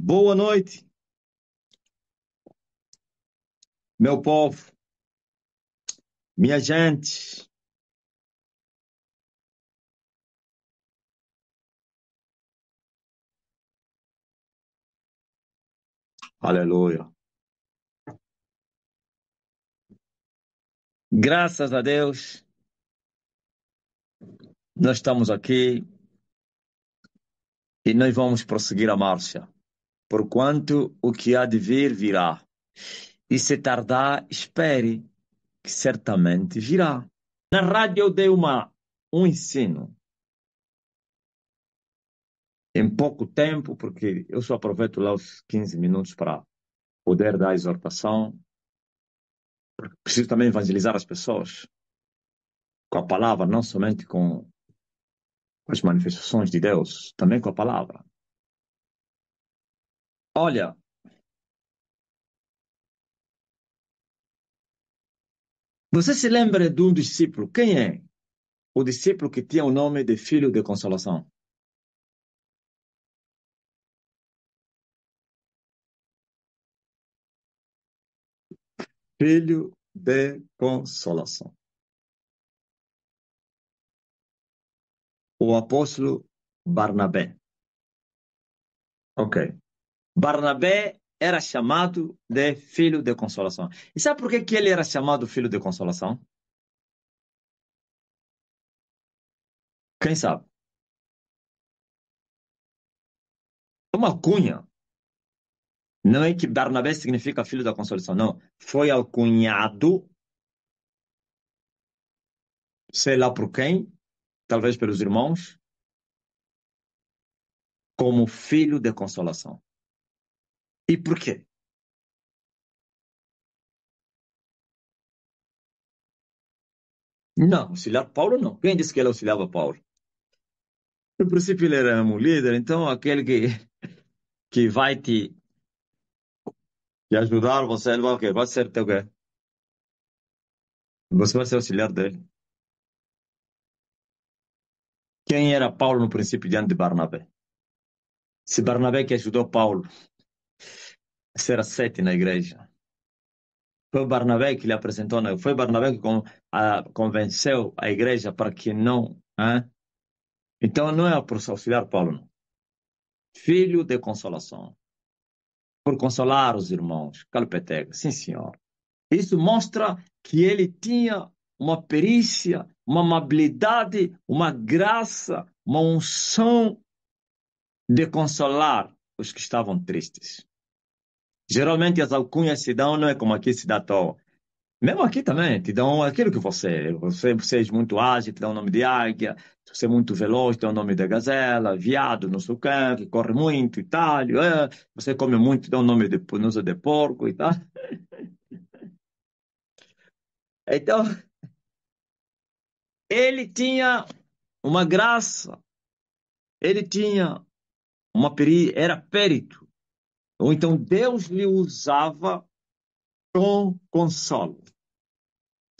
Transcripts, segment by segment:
Boa noite, meu povo, minha gente. Aleluia. Graças a Deus, nós estamos aqui e nós vamos prosseguir a marcha. Porquanto o que há de vir, virá. E se tardar, espere, que certamente virá. Na rádio eu dei um ensino em pouco tempo, porque eu só aproveito lá os 15 minutos para poder dar a exortação. Preciso também evangelizar as pessoas com a palavra, não somente com as manifestações de Deus, também com a palavra. Olha, você se lembra de um discípulo? Quem é o discípulo que tinha o nome de filho de consolação? Filho de consolação. O apóstolo Barnabé. Ok. Barnabé era chamado de filho de consolação. E sabe por que ele era chamado filho de consolação? Quem sabe? Uma cunha. Não é que Barnabé significa filho da consolação, não. Foi alcunhado, sei lá por quem, talvez pelos irmãos, como filho de consolação. E por quê? Não, auxiliar Paulo não. Quem disse que ele auxiliava Paulo? No princípio ele era um líder, então aquele que vai te ajudar, você ele vai, o quê? Vai ser teu quê? Você vai ser auxiliar dele. Quem era Paulo no princípio diante de Barnabé? Se Barnabé que ajudou Paulo a ser aceite na igreja, foi Barnabé que lhe apresentou, não? Foi Barnabé que convenceu a igreja para que não. Hein? Então não é por auxiliar Paulo, não. Filho de consolação. Por consolar os irmãos. Calpetega, sim senhor. Isso mostra que ele tinha uma perícia, uma amabilidade, uma graça, uma unção de consolar os que estavam tristes. Geralmente as alcunhas se dão, não é como aqui se dá à toa. Mesmo aqui também, te dão aquilo que você é muito ágil, te dá o nome de águia, se você é muito veloz, te dá o nome de gazela, viado, não sei o quê, que corre muito e tal, você come muito, te dá o nome de punhoso de porco e tal. Então, ele tinha uma graça, ele tinha era périto. Ou então Deus lhe usava com consolo.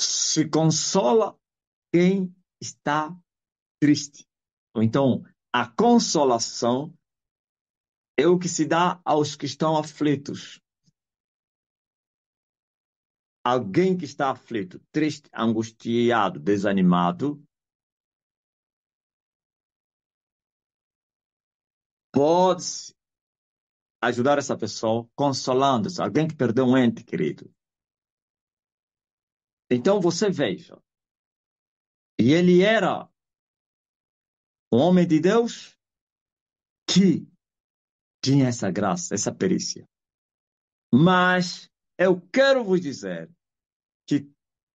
Se consola quem está triste. Ou então a consolação é o que se dá aos que estão aflitos. Alguém que está aflito, triste, angustiado, desanimado, pode ajudar essa pessoa consolando-se. Alguém que perdeu um ente querido. Então você veja, e ele era um homem de Deus que tinha essa graça, essa perícia. Mas eu quero vos dizer que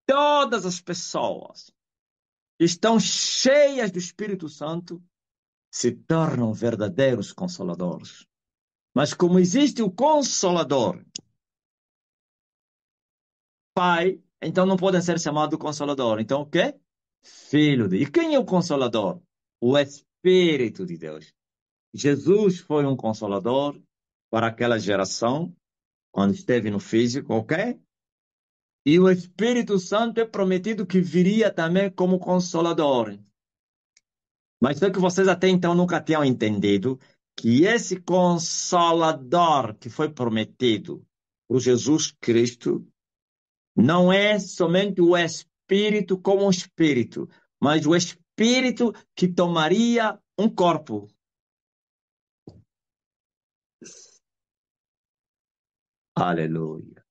todas as pessoas que estão cheias do Espírito Santo se tornam verdadeiros consoladores. Mas como existe o Consolador, Pai, então não podem ser chamados Consolador. Então o quê? Filho de... E quem é o Consolador? O Espírito de Deus. Jesus foi um Consolador para aquela geração, quando esteve no físico, ok? E o Espírito Santo é prometido que viria também como Consolador. Mas só que vocês até então nunca tinham entendido que esse Consolador que foi prometido por Jesus Cristo não é somente o Espírito como um Espírito, mas o Espírito que tomaria um corpo. Aleluia.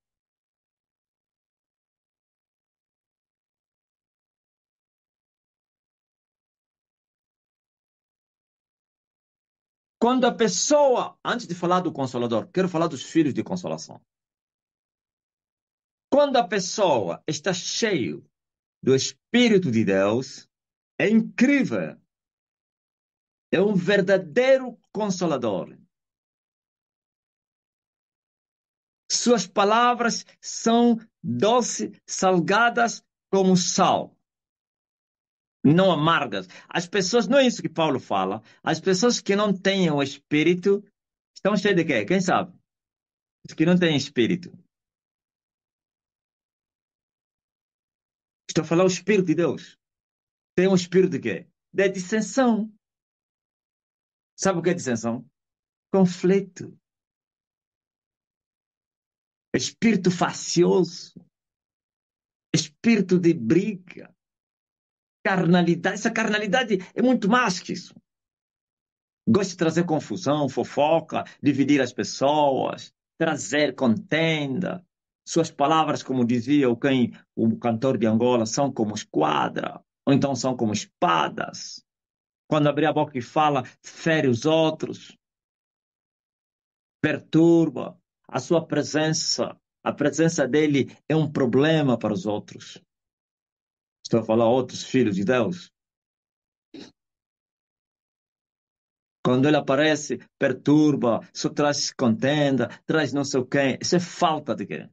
Quando a pessoa, antes de falar do Consolador, quero falar dos filhos de consolação. Quando a pessoa está cheio do Espírito de Deus, é incrível, é um verdadeiro consolador. Suas palavras são doces, salgadas como sal, não amargas. As pessoas, não é isso que Paulo fala, as pessoas que não têm o Espírito estão cheias de quê? Quem sabe? Os que não têm Espírito. Estou a falar o Espírito de Deus. Tem um Espírito de quê? De dissensão. Sabe o que é dissensão? Conflito. Espírito facioso. Espírito de briga. Carnalidade. Essa carnalidade é muito mais que isso. Gosta de trazer confusão, fofoca, dividir as pessoas, trazer contenda. Suas palavras, como dizia o cantor de Angola, são como esquadra, ou então são como espadas. Quando abrir a boca e fala, fere os outros, perturba. A sua presença, a presença dele é um problema para os outros. Estou a falar outros filhos de Deus. Quando ele aparece, perturba, só traz contenda, traz não sei o quê. Isso é falta de quê?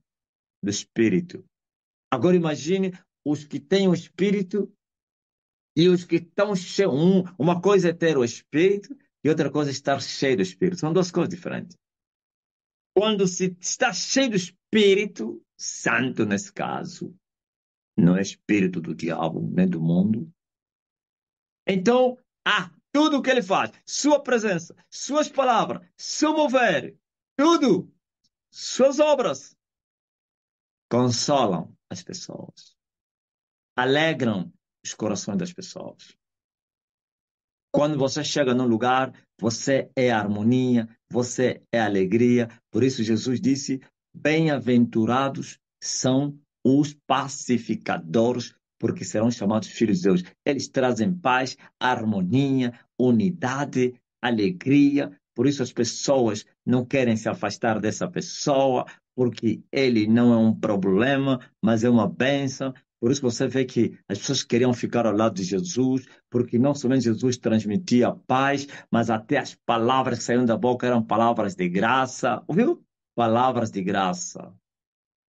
Do Espírito. Agora imagine os que têm o Espírito e os que estão cheios. Uma coisa é ter o Espírito e outra coisa é estar cheio do Espírito. São duas coisas diferentes. Quando se está cheio do Espírito Santo, nesse caso, não é Espírito do diabo, nem do mundo. Então, tudo o que ele faz, sua presença, suas palavras, seu mover, tudo, suas obras, consolam as pessoas, alegram os corações das pessoas. Quando você chega num lugar, você é harmonia, você é alegria. Por isso Jesus disse: bem-aventurados são os pacificadores, porque serão chamados filhos de Deus. Eles trazem paz, harmonia, unidade, alegria. Por isso as pessoas não querem se afastar dessa pessoa, porque ele não é um problema, mas é uma bênção. Por isso você vê que as pessoas queriam ficar ao lado de Jesus, porque não somente Jesus transmitia paz, mas até as palavras que saíam da boca eram palavras de graça. Ouviu? Palavras de graça.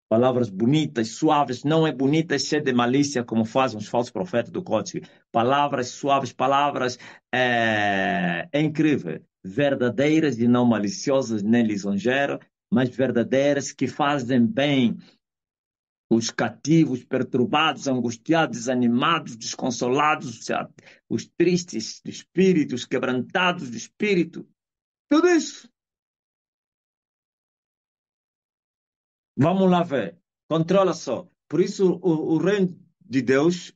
Palavras bonitas, suaves, não é bonita, é cheia de malícia, como fazem os falsos profetas do código. Palavras suaves, palavras é incrível. Verdadeiras e não maliciosas, nem lisonjeiras, mas verdadeiras que fazem bem os cativos, perturbados, angustiados, desanimados, desconsolados, os tristes de espírito, os quebrantados de espírito. Tudo isso. Vamos lá ver. Controla só. Por isso, o reino de Deus,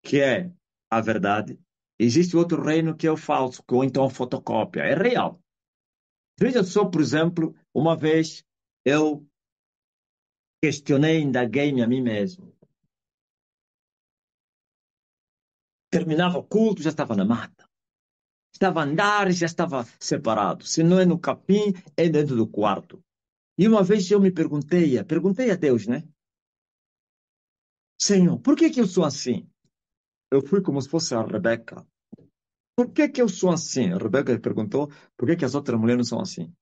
que é a verdade, existe outro reino que é o falso, ou então a fotocópia. É real. Veja só, por exemplo, uma vez eu questionei, indaguei-me a mim mesmo. Terminava o culto, já estava na mata. Estava a andar e já estava separado. Se não é no capim, é dentro do quarto. E uma vez eu me perguntei a Deus, né? Senhor, por que que eu sou assim? Eu fui como se fosse a Rebeca. Por que que eu sou assim? A Rebeca perguntou, por que que as outras mulheres não são assim?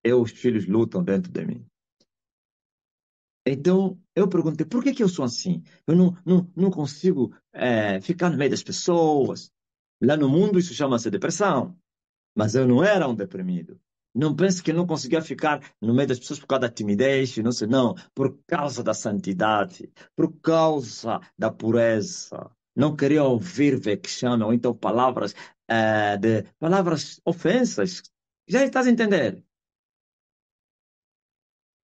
Os filhos lutam dentro de mim. Então, eu perguntei, por que que eu sou assim? Eu não consigo ficar no meio das pessoas. Lá no mundo isso chama-se depressão. Mas eu não era um deprimido. Não pense que eu não conseguia ficar no meio das pessoas por causa da timidez, não sei, não, por causa da santidade, por causa da pureza. Não queria ouvir vexame ou então palavras ofensas. Já estás a entender?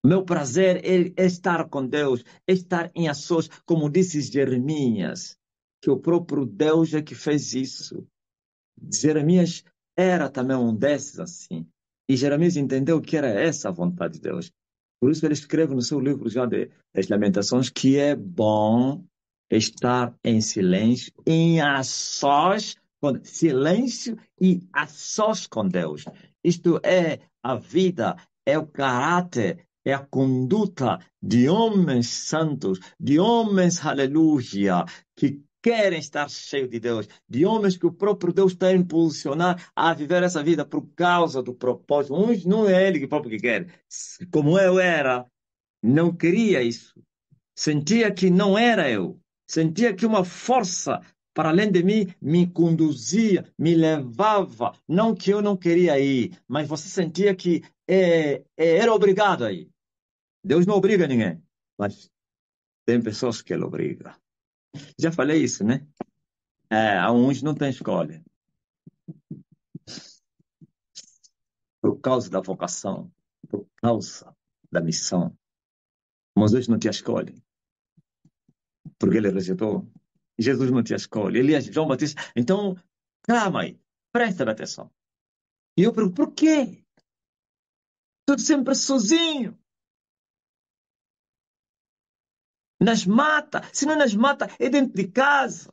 Meu prazer é estar com Deus, é estar em ações, como disse Jeremias, que o próprio Deus é que fez isso. Jeremias era também um desses assim. E Jeremias entendeu que era essa a vontade de Deus. Por isso ele escreve no seu livro já das Lamentações que é bom estar em silêncio, em a sós, silêncio e a sós com Deus. Isto é a vida, é o caráter, é a conduta de homens santos, de homens, aleluia, que querem estar cheios de Deus, de homens que o próprio Deus está a impulsionar a viver essa vida por causa do propósito. Uns não é ele que próprio que quer. Como eu era, não queria isso. Sentia que não era eu. Sentia que uma força para além de mim me conduzia, me levava. Não que eu não queria ir, mas você sentia que era obrigado a ir. Deus não obriga ninguém, mas tem pessoas que ele obriga. Já falei isso, né? Há uns não têm escolha. Por causa da vocação, por causa da missão. Moisés não tinha escolha, porque ele rejeitou. Jesus não tinha escolha. Elias, João Batista. Então, calma aí, presta atenção. E eu pergunto, por quê? Tudo sempre sozinho, nas matas. Se não é nas matas, é dentro de casa.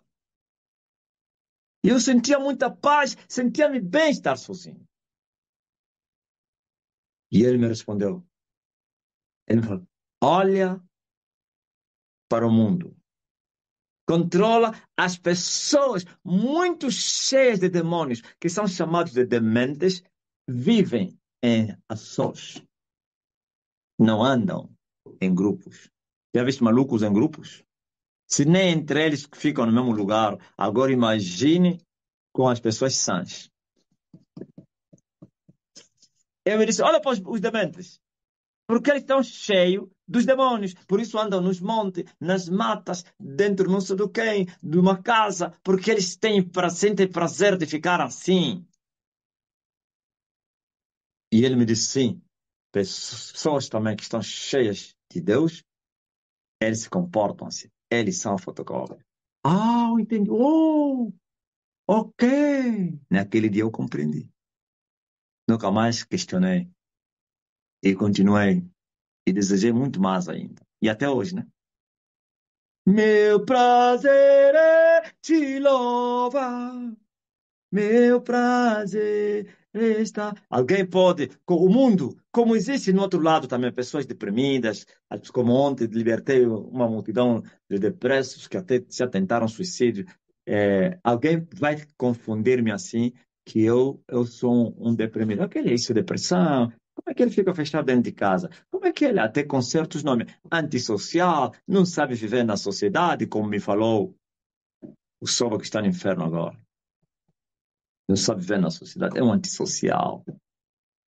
E eu sentia muita paz, sentia-me bem estar sozinho. E ele me respondeu. Ele falou, olha para o mundo. Controla as pessoas muito cheias de demônios, que são chamados de dementes, vivem em ações, não andam em grupos. Já viste malucos em grupos? Se nem entre eles ficam no mesmo lugar, agora imagine com as pessoas sãs. Eu me disse, olha para os dementes, porque eles estão cheios dos demônios, por isso andam nos montes, nas matas, dentro não sei do quem, de uma casa, porque eles sentem prazer de ficar assim. E ele me disse, sim, pessoas também que estão cheias de Deus, eles se comportam assim, eles são fotocópia. Ah, eu entendi. Oh, ok. Naquele dia eu compreendi. Nunca mais questionei e continuei e desejei muito mais ainda. E até hoje, né? Meu prazer é te louvar. Meu prazer está. Alguém pode. O mundo, como existe no outro lado também, pessoas deprimidas, como ontem libertei uma multidão de depressos que até já tentaram suicídio. Alguém vai confundir-me assim, que eu sou um deprimido. O que é isso, depressão? Como é que ele fica fechado dentro de casa? Como é que ele até com certos nomes antissocial, não sabe viver na sociedade, como me falou o Soba que está no inferno agora? Não sabe viver na sociedade, é um antissocial.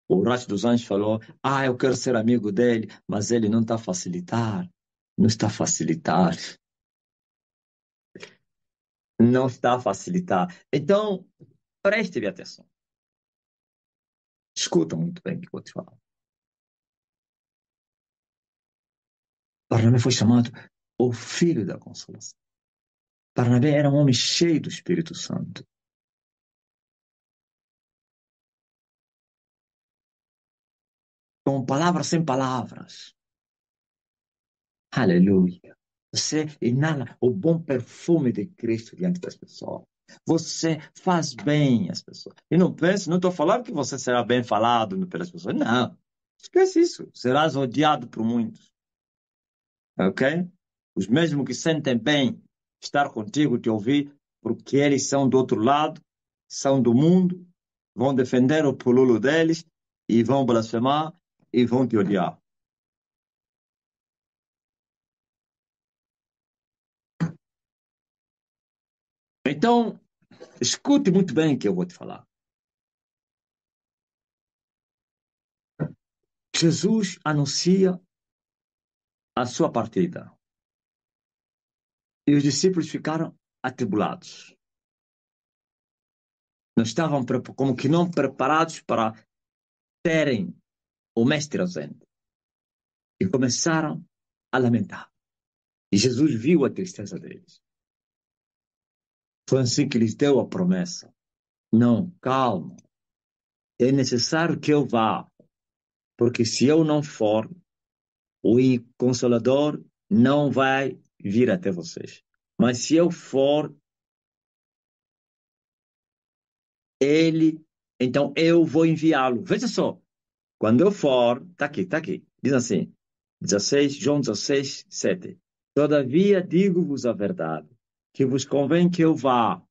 O Racho dos Anjos falou, eu quero ser amigo dele, mas ele não está a facilitar. Não está a facilitar. Não está a facilitar. Então, preste atenção. Escuta muito bem o que eu vou te falar. Barnabé foi chamado o filho da consolação. Barnabé era um homem cheio do Espírito Santo. Com palavras sem palavras. Aleluia. Você inala o bom perfume de Cristo diante das pessoas. Você faz bem às pessoas. E não pense, não estou falando que você será bem falado pelas pessoas. Não. Esquece isso. Serás odiado por muitos. Ok? Os mesmos que sentem bem estar contigo, te ouvir, porque eles são do outro lado, são do mundo, vão defender o pululo deles e vão blasfemar e vão te odiar. Então, escute muito bem o que eu vou te falar. Jesus anuncia a sua partida. E os discípulos ficaram atribulados. Não estavam como que não preparados para terem o mestre ausente. E começaram a lamentar. E Jesus viu a tristeza deles. Foi assim que lhes deu a promessa. Não, calma. É necessário que eu vá, porque se eu não for, o Consolador não vai vir até vocês. Mas se eu for, ele, então eu vou enviá-lo. Veja só, quando eu for, tá aqui. Diz assim, 16, João 16, 7. Todavia digo-vos a verdade, que vos convém que eu vá.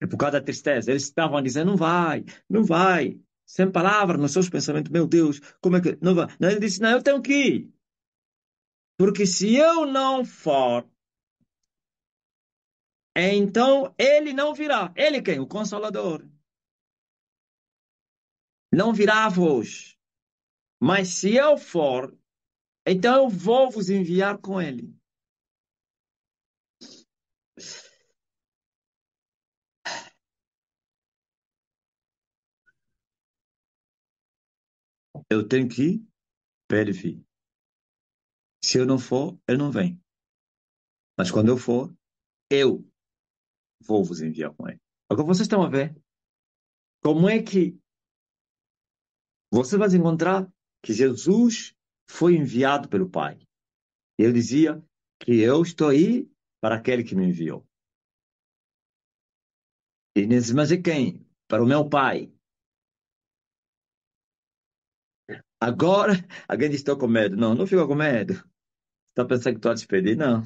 É por causa da tristeza. Eles estavam dizendo, não vai, não vai. Sem palavras nos seus pensamentos, meu Deus, como é que. Não vai. Não, ele disse, não, eu tenho que ir. Porque se eu não for, então ele não virá. Ele quem? O Consolador. Não virá a vós. Mas se eu for, então eu vou vos enviar com ele. Eu tenho que ir para ele vir. Se eu não for, ele não vem. Mas quando eu for, eu vou vos enviar com ele. Agora vocês estão a ver como é que você vai encontrar que Jesus foi enviado pelo Pai. Ele dizia que eu estou aí para aquele que me enviou. E nesse mas é quem? Para o meu Pai. Agora, alguém diz, estou com medo. Não, não fica com medo. Está pensando que estou a despedir? Não.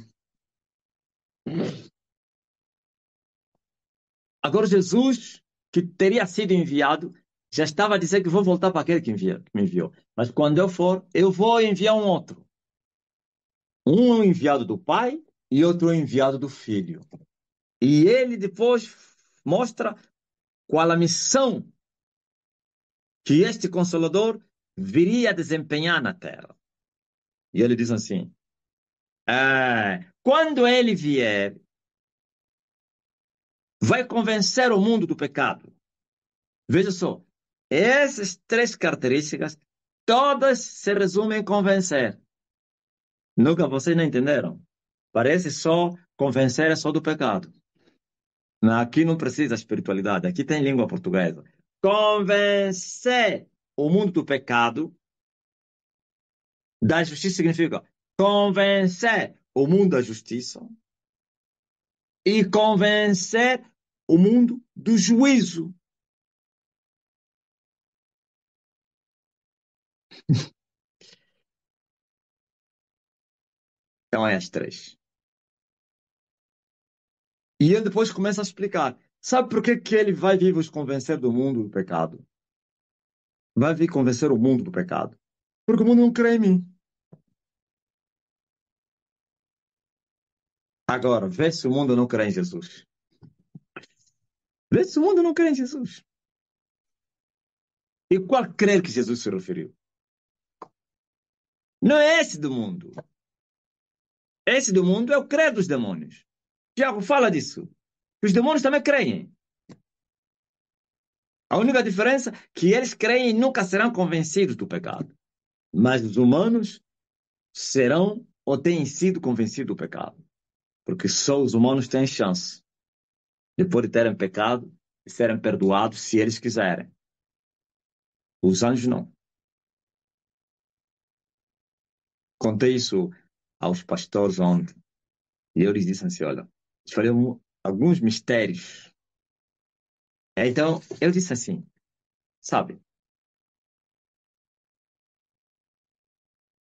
Agora Jesus, que teria sido enviado, já estava a dizer que vou voltar para aquele que me enviou. Mas quando eu for, eu vou enviar um outro. Um enviado do Pai e outro enviado do Filho. E ele depois mostra qual a missão que este Consolador viria a desempenhar na Terra. E ele diz assim: quando ele vier, vai convencer o mundo do pecado. Veja só, essas três características todas se resumem em convencer. Nunca vocês não entenderam? Parece só convencer é só do pecado. Aqui não precisa espiritualidade, aqui tem língua portuguesa. Convencer o mundo do pecado, da justiça significa convencer o mundo da justiça e convencer o mundo do juízo. Então é as três. E ele depois começa a explicar. Sabe por que, que ele vai vir vos convencer do mundo do pecado? Vai vir convencer o mundo do pecado. Porque o mundo não crê em mim. Agora, vê se o mundo não crê em Jesus. Vê se o mundo não crê em Jesus. E qual crer que Jesus se referiu? Não é esse do mundo. Esse do mundo é o crer dos demônios. Tiago fala disso. Os demônios também creem. A única diferença é que eles creem e nunca serão convencidos do pecado. Mas os humanos serão ou têm sido convencidos do pecado. Porque só os humanos têm chance, depois de terem pecado, de serem perdoados se eles quiserem. Os anjos não. Contei isso aos pastores ontem. E eu lhes disse assim, olha, falei alguns mistérios. Então, eu disse assim, sabe,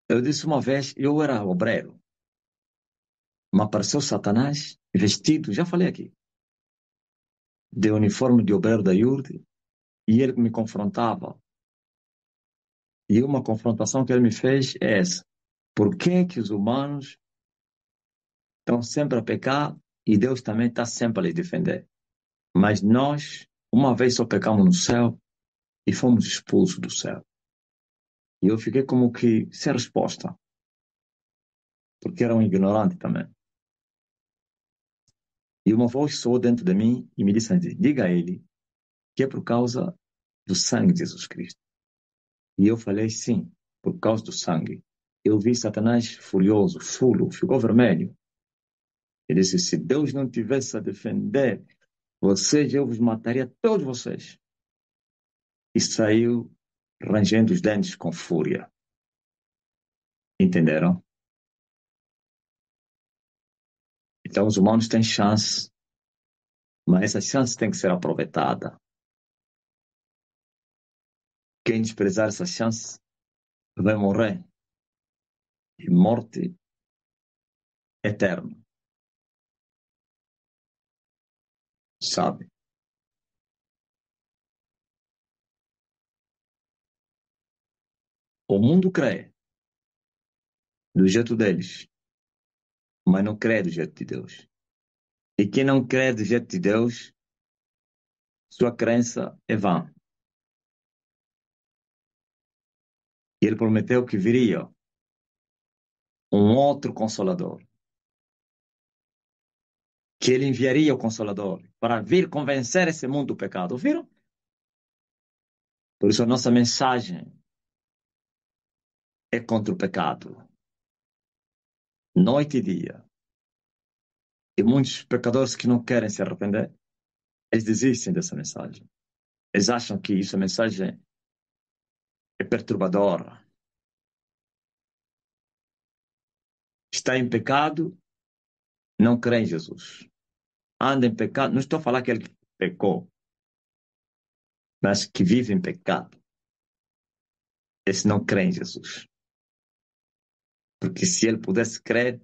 eu disse uma vez, eu era obreiro, me apareceu Satanás vestido, já falei aqui, de uniforme de obreiro da IURD, e ele me confrontava. E uma confrontação que ele me fez é essa. Por que que os humanos estão sempre a pecar e Deus também está sempre a lhes defender? Mas nós, uma vez só pecamos no céu e fomos expulsos do céu. E eu fiquei como que sem resposta, porque era um ignorante também. E uma voz soou dentro de mim e me disse assim, diga a ele que é por causa do sangue de Jesus Cristo. E eu falei sim, por causa do sangue. Eu vi Satanás furioso, fulo, ficou vermelho. Ele disse, se Deus não tivesse a defender vocês, eu vos mataria todos vocês. E saiu rangendo os dentes com fúria. Entenderam? Então os humanos têm chance, mas essa chance tem que ser aproveitada. Quem desprezar essa chance vai morrer. E morte eterna. Sabe? O mundo crê do jeito deles, mas não crê do jeito de Deus. E quem não crê do jeito de Deus, sua crença é vã. E ele prometeu que viria um outro consolador, que ele enviaria o consolador para vir convencer esse mundo do pecado. Ouviram? Por isso a nossa mensagem é contra o pecado, noite e dia. E muitos pecadores que não querem se arrepender, eles desistem dessa mensagem. Eles acham que essa mensagem é perturbadora. Está em pecado, não crê em Jesus. Anda em pecado, não estou a falar que ele pecou, mas que vive em pecado. Esse não crê em Jesus. Porque se ele pudesse crer,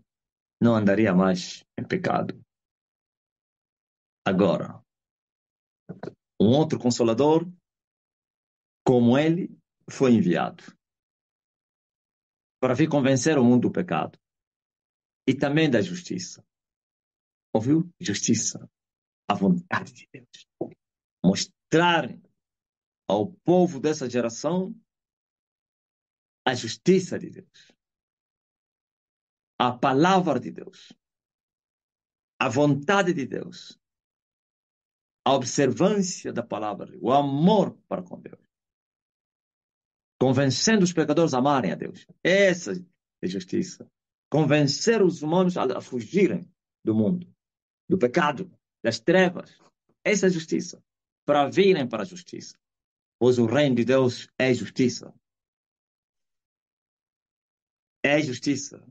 não andaria mais em pecado. Agora, um outro consolador, como ele, foi enviado para vir convencer o mundo do pecado e também da justiça. Ouviu? Justiça, a vontade de Deus. Mostrar ao povo dessa geração a justiça de Deus, a palavra de Deus, a vontade de Deus, a observância da palavra, o amor para com Deus. Convencendo os pecadores a amarem a Deus. Essa é justiça. Convencer os humanos a fugirem do mundo, do pecado, das trevas. Essa é justiça. Para virem para a justiça. Pois o reino de Deus é justiça. É justiça.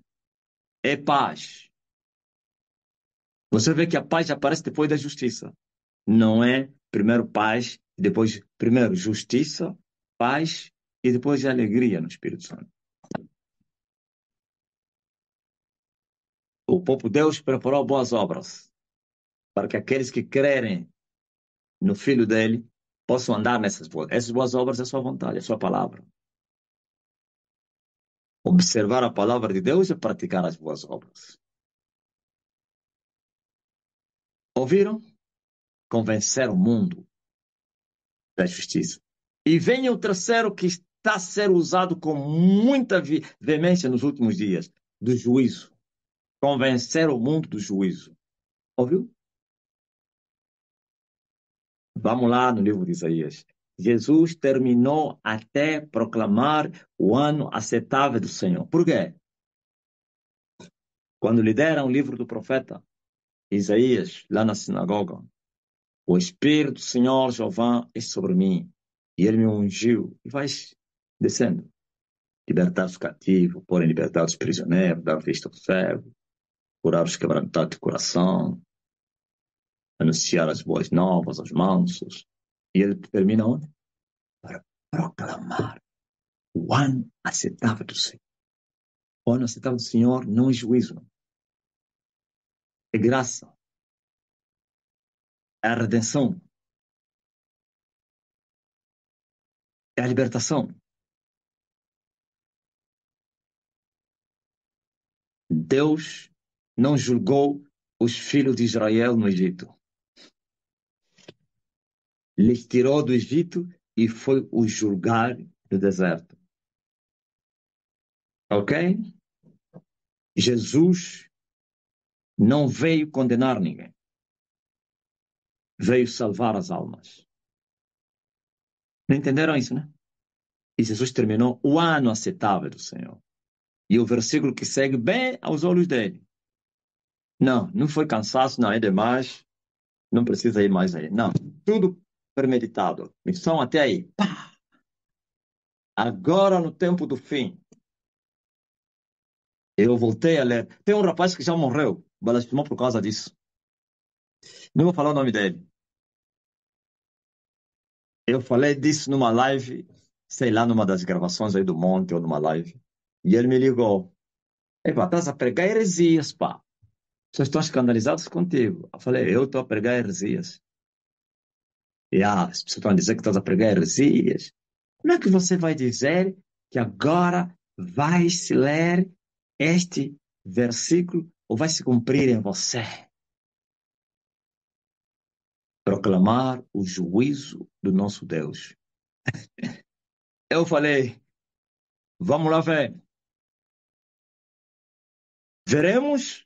É paz. Você vê que a paz aparece depois da justiça. Não é primeiro paz, depois primeiro justiça, paz e depois alegria no Espírito Santo. O povo de Deus preparou boas obras para que aqueles que crerem no Filho dele possam andar nessas boas. Essas boas obras é a sua vontade, é a sua palavra. Observar a palavra de Deus e praticar as boas obras. Ouviram? Convencer o mundo da justiça. E vem o terceiro que está a ser usado com muita veemência nos últimos dias, do juízo. Convencer o mundo do juízo. Ouviu? Vamos lá no livro de Isaías. Jesus terminou até proclamar o ano aceitável do Senhor. Por quê? Quando lhe deram o livro do profeta Isaías, lá na sinagoga, o Espírito do Senhor Jeová é sobre mim, e ele me ungiu, e vai descendo. Libertar os cativos, pôr em liberdade os prisioneiros, dar vista ao cego, curar os quebrantados de coração, anunciar as boas novas aos mansos. E ele termina onde? Para proclamar o ano aceitável do Senhor. O ano aceitável do Senhor não é juízo, é graça, é a redenção, é a libertação. Deus não julgou os filhos de Israel no Egito. Lhes tirou do Egito e foi os julgar no deserto. Ok? Jesus não veio condenar ninguém. Veio salvar as almas. Não entenderam isso, né? E Jesus terminou o ano aceitável do Senhor. E o versículo que segue bem aos olhos dele. Não, não foi cansaço, não é demais, não precisa ir mais aí. Não, tudo premeditado. Missão até aí. Pá! Agora, no tempo do fim, eu voltei a ler. Tem um rapaz que já morreu, blasfemou por causa disso. Não vou falar o nome dele. Eu falei disso numa live, sei lá, numa das gravações aí do Monte ou numa live. E ele me ligou. Epá, estás a pregar heresias, pá. Vocês estão escandalizados contigo. Eu falei, eu estou a pregar heresias. E as pessoas estão a dizer que estás a pregar heresias. Como é que você vai dizer que agora vai se ler este versículo ou vai se cumprir em você? Proclamar o juízo do nosso Deus. Eu falei, vamos lá ver. Veremos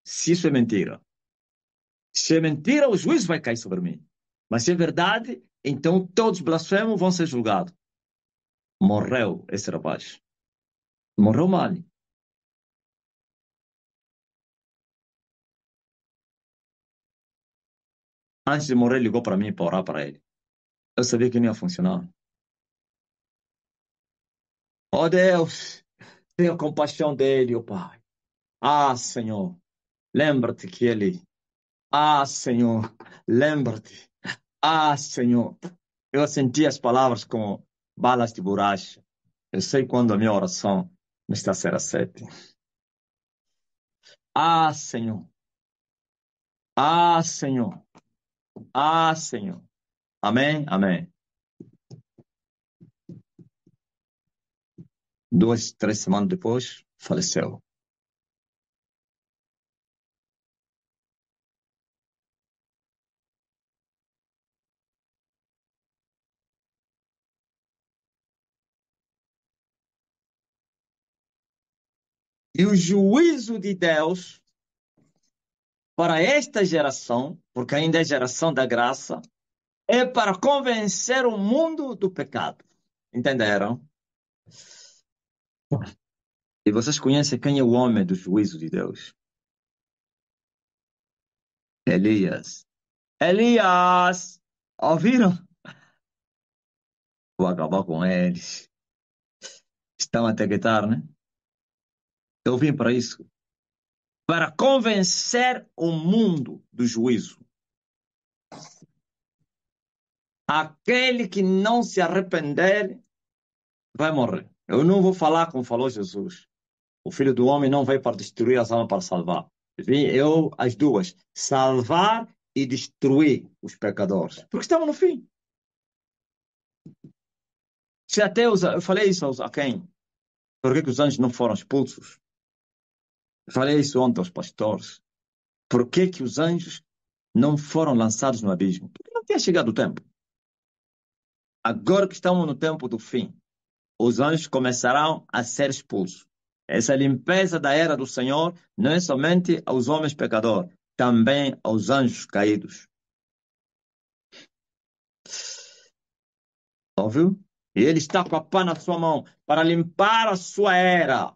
se isso é mentira. Se é mentira, o juízo vai cair sobre mim. Mas se é verdade, então todos blasfemos vão ser julgados. Morreu esse rapaz. Morreu mal. Antes de morrer, ligou para mim para orar para ele. Eu sabia que não ia funcionar. Oh Deus, tenha compaixão dele, oh Pai. Ah, Senhor, lembra-te que ele. Ah, Senhor, lembra-te. Ah, Senhor. Eu senti as palavras como balas de borracha. Eu sei quando a minha oração não está a ser aceita. Ah, Senhor. Ah, Senhor. Ah, Senhor. Amém? Amém. 2, 3 semanas depois, faleceu. E o juízo de Deus para esta geração, porque ainda é geração da graça, é para convencer o mundo do pecado. Entenderam? E vocês conhecem quem é o homem do juízo de Deus? Elias. Elias! Ouviram? Vou acabar com eles. Estão a tequetar, né? Eu vim para isso. Para convencer o mundo do juízo. Aquele que não se arrepender vai morrer. Eu não vou falar como falou Jesus. O Filho do Homem não veio para destruir as almas, para salvar. Vim eu, as duas, salvar e destruir os pecadores. Porque estamos no fim. Se até eu falei isso a quem? Por que os anjos não foram expulsos? Eu falei isso ontem aos pastores. Por que os anjos não foram lançados no abismo? Porque não tinha chegado o tempo. Agora que estamos no tempo do fim, os anjos começarão a ser expulsos. Essa limpeza da era do Senhor não é somente aos homens pecadores, também aos anjos caídos. Ouviu? E ele está com a pá na sua mão para limpar a sua era,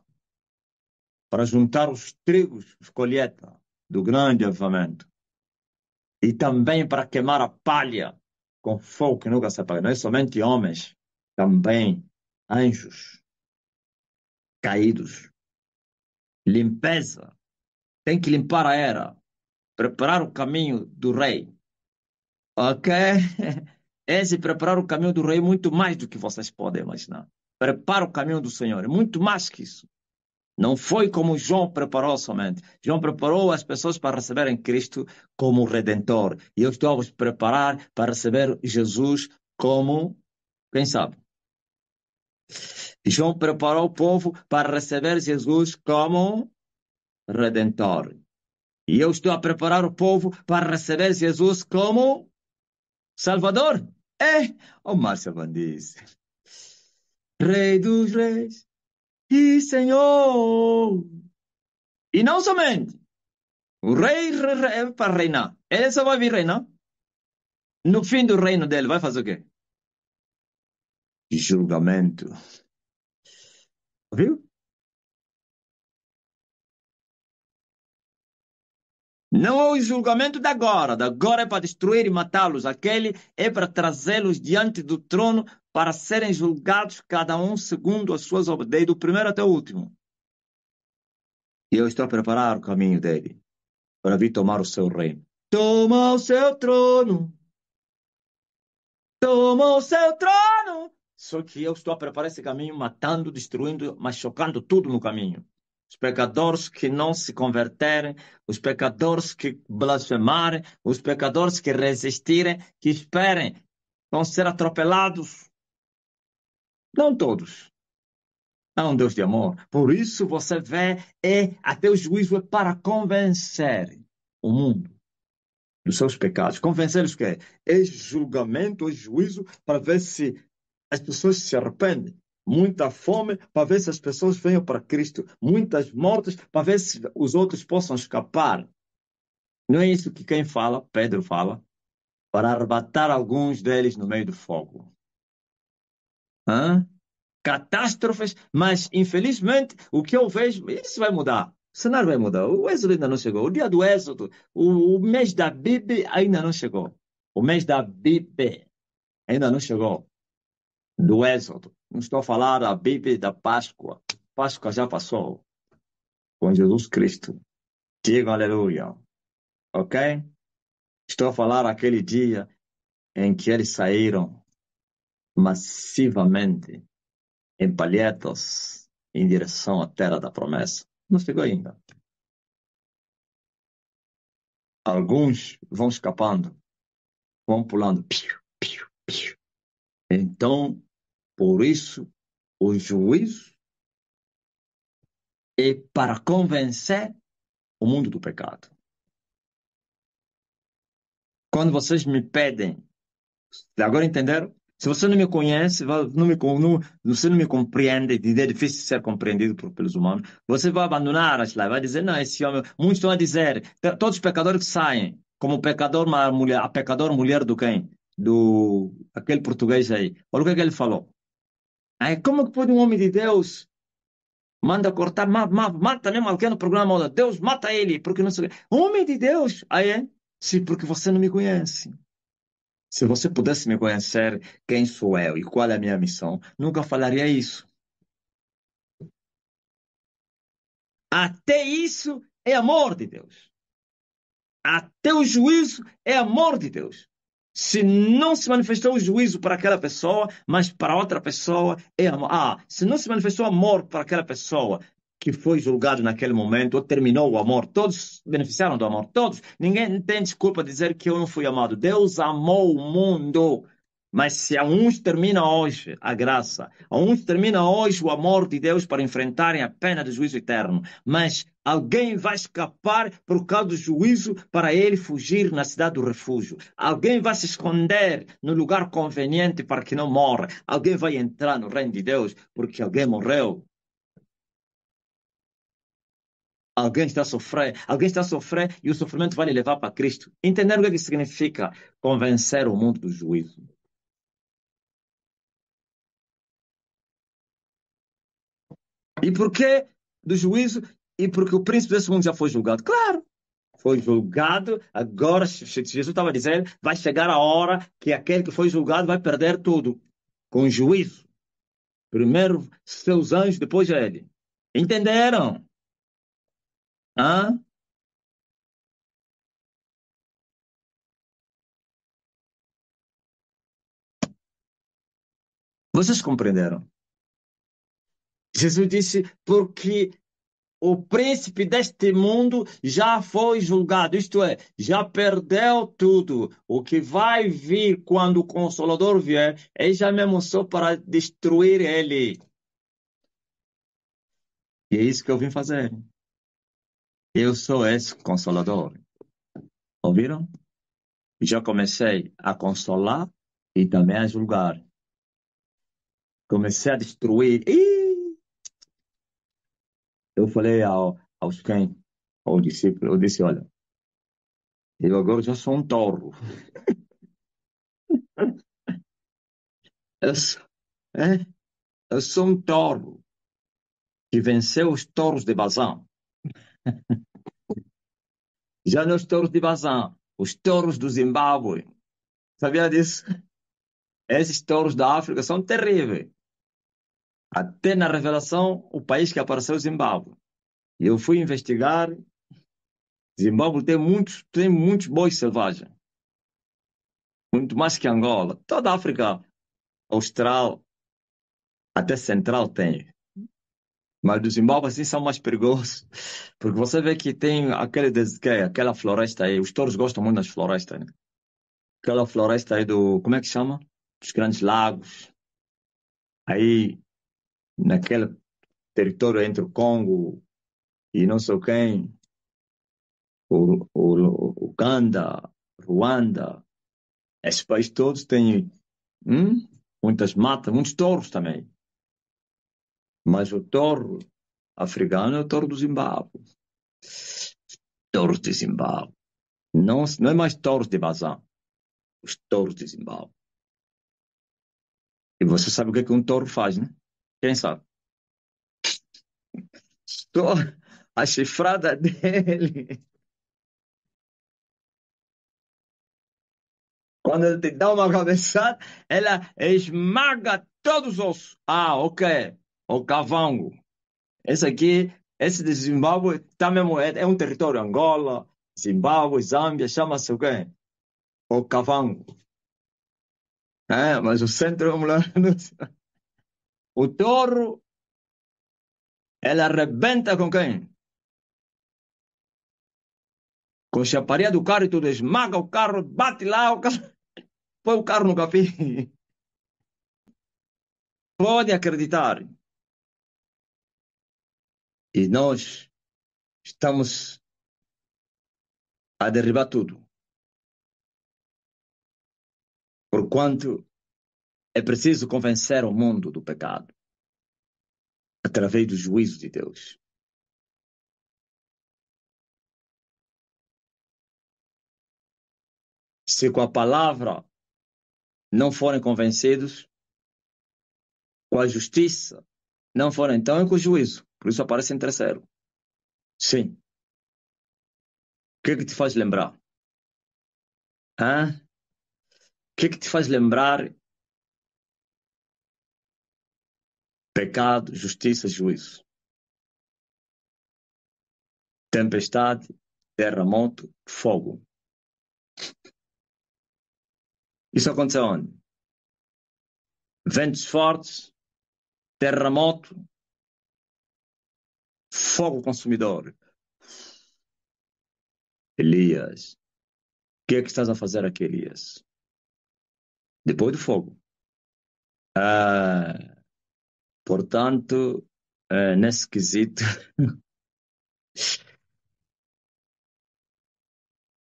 para juntar os trigos, os colheitas do grande avivamento. E também para queimar a palha com fogo que nunca se apaga. Não é somente homens, também anjos caídos. Limpeza. Tem que limpar a era, preparar o caminho do rei. Ok? Esse preparar o caminho do rei é muito mais do que vocês podem imaginar. Prepara o caminho do Senhor, é muito mais que isso. Não foi como João preparou somente. João preparou as pessoas para receberem Cristo como Redentor. E eu estou a vos preparar para receber Jesus como, quem sabe? João preparou o povo para receber Jesus como Redentor. E eu estou a preparar o povo para receber Jesus como Salvador. É, o Márcio Van disse. Rei dos reis e Senhor. E não somente. O rei é para reinar. Ele só vai vir reinar. No fim do reino dele, vai fazer o quê? julgamento. Viu? Não é o julgamento da agora é para destruir e matá-los. Aquele é para trazê-los diante do trono para serem julgados, cada um segundo as suas obras, desde o primeiro até o último. E eu estou a preparar o caminho dele para vir tomar o seu reino. Toma o seu trono, toma o seu trono. Só que eu estou a preparar esse caminho, matando, destruindo, mas chocando tudo no caminho. Os pecadores que não se converterem, os pecadores que blasfemarem, os pecadores que resistirem, que esperem, vão ser atropelados. Não todos. É um Deus de amor. Por isso você vê, até o juízo é para convencer o mundo dos seus pecados. Convencê-los que é julgamento, é juízo, para ver se as pessoas se arrependem. Muita fome para ver se as pessoas venham para Cristo. Muitas mortes para ver se os outros possam escapar. Não é isso que quem fala, Pedro fala, para arrebatar alguns deles no meio do fogo. Hã? Catástrofes, mas infelizmente o que eu vejo, isso vai mudar. O cenário vai mudar. O êxodo ainda não chegou. O dia do êxodo, o mês da Bíblia ainda não chegou. O mês da Bíblia ainda não chegou. Do êxodo. Não estou a falar da Bíblia da Páscoa. Páscoa já passou com Jesus Cristo. Diga aleluia. Ok? Estou a falar aquele dia em que eles saíram massivamente em palhetas em direção à terra da promessa. Não chegou ainda. Alguns vão escapando, vão pulando. Piu, piu, piu. Então, por isso, o juízo é para convencer o mundo do pecado. Quando vocês me pedem, agora entenderam? Se você não me conhece, você não me compreende, é difícil ser compreendido pelos humanos, você vai abandonar as lives, vai dizer, não, esse homem, muitos estão a dizer, todos os pecadores que saem, como pecador, mulher, a pecador mulher do quem? Do, aquele português aí. Olha o que é que ele falou. Aí, como que pode um homem de Deus manda cortar, mata mesmo alguém no programa, Deus mata ele, porque não sei o quê. Homem de Deus, aí é? Sim, porque você não me conhece. Se você pudesse me conhecer quem sou eu e qual é a minha missão, nunca falaria isso. Até isso é amor de Deus. Até o juízo é amor de Deus. Se não se manifestou o juízo para aquela pessoa, mas para outra pessoa é amor. Se não se manifestou amor para aquela pessoa que foi julgado naquele momento, ou terminou o amor, todos beneficiaram do amor, todos. Ninguém tem desculpa de dizer que eu não fui amado. Deus amou o mundo. Mas se a uns termina hoje a graça, a uns termina hoje o amor de Deus para enfrentarem a pena do juízo eterno, mas alguém vai escapar por causa do juízo para ele fugir na cidade do refúgio. Alguém vai se esconder no lugar conveniente para que não morra. Alguém vai entrar no reino de Deus porque alguém morreu. Alguém está a sofrer e o sofrimento vai lhe levar para Cristo. Entender o que significa convencer o mundo do juízo. E por que do juízo? E porque o príncipe desse mundo já foi julgado. Claro, foi julgado. Agora, Jesus estava dizendo, vai chegar a hora que aquele que foi julgado vai perder tudo. Com juízo. Primeiro seus anjos, depois ele. Entenderam? Hã? Vocês compreenderam? Jesus disse, porque o príncipe deste mundo já foi julgado, isto é, já perdeu tudo. O que vai vir quando o Consolador vier, ele já mesmo só para destruir ele. E é isso que eu vim fazer. Eu sou esse Consolador. Ouviram? Já comecei a consolar e também a julgar. Comecei a destruir. Eu falei aos quem? Ao discípulo, eu disse, olha, eu agora já sou um touro. É? Eu sou um touro que venceu os touros de Bazan. Já nos touros de Bazan, os touros do Zimbábue. Sabia disso? Esses touros da África são terríveis. Até na revelação, o país que apareceu é o Zimbábue. E eu fui investigar. Zimbábue tem muitos bois selvagens. Muito mais que Angola. Toda a África Austral, até Central tem. Mas do Zimbábue, assim, são mais perigosos. Porque você vê que tem aquela floresta aí. Os touros gostam muito das florestas, né? Aquela floresta aí do. Como é que chama? Dos Grandes Lagos. Aí, naquele território entre o Congo e não sei quem, Uganda, Ruanda. Esses países todos têm muitas matas, muitos touros também. Mas o touro africano é o touro do Zimbábue. Touros de Zimbábue. Não, não é mais touros de Bazan. Os touros de Zimbábue. E você sabe o que é que um touro faz, né? Quem sabe? Estou a chifrada dele. Quando ele te dá uma cabeçada, ela esmaga todos os ossos. Ah, ok. O cavango. Esse aqui, esse de Zimbábue, tá mesmo, é um território Angola, Zimbábue, Zâmbia, chama-se o quê? O cavango. É, mas o centro é mulher. O touro, ela arrebenta com quem? Com a chaparia do carro e tudo, esmaga o carro, bate lá, o carro, põe o carro no capim. Pode acreditar. E nós estamos a derribar tudo. Porquanto é preciso convencer o mundo do pecado através do juízo de Deus. Se com a palavra não forem convencidos, com a justiça não forem, então é com o juízo. Por isso aparece em terceiro. Sim. O que é que te faz lembrar? Hã? O que é que te faz lembrar pecado, justiça, juízo? Tempestade, terremoto, fogo. Isso aconteceu onde? Ventos fortes, terremoto, fogo consumidor. Elias, o que é que estás a fazer aqui, Elias? Depois do fogo. Ah, portanto, nesse quesito,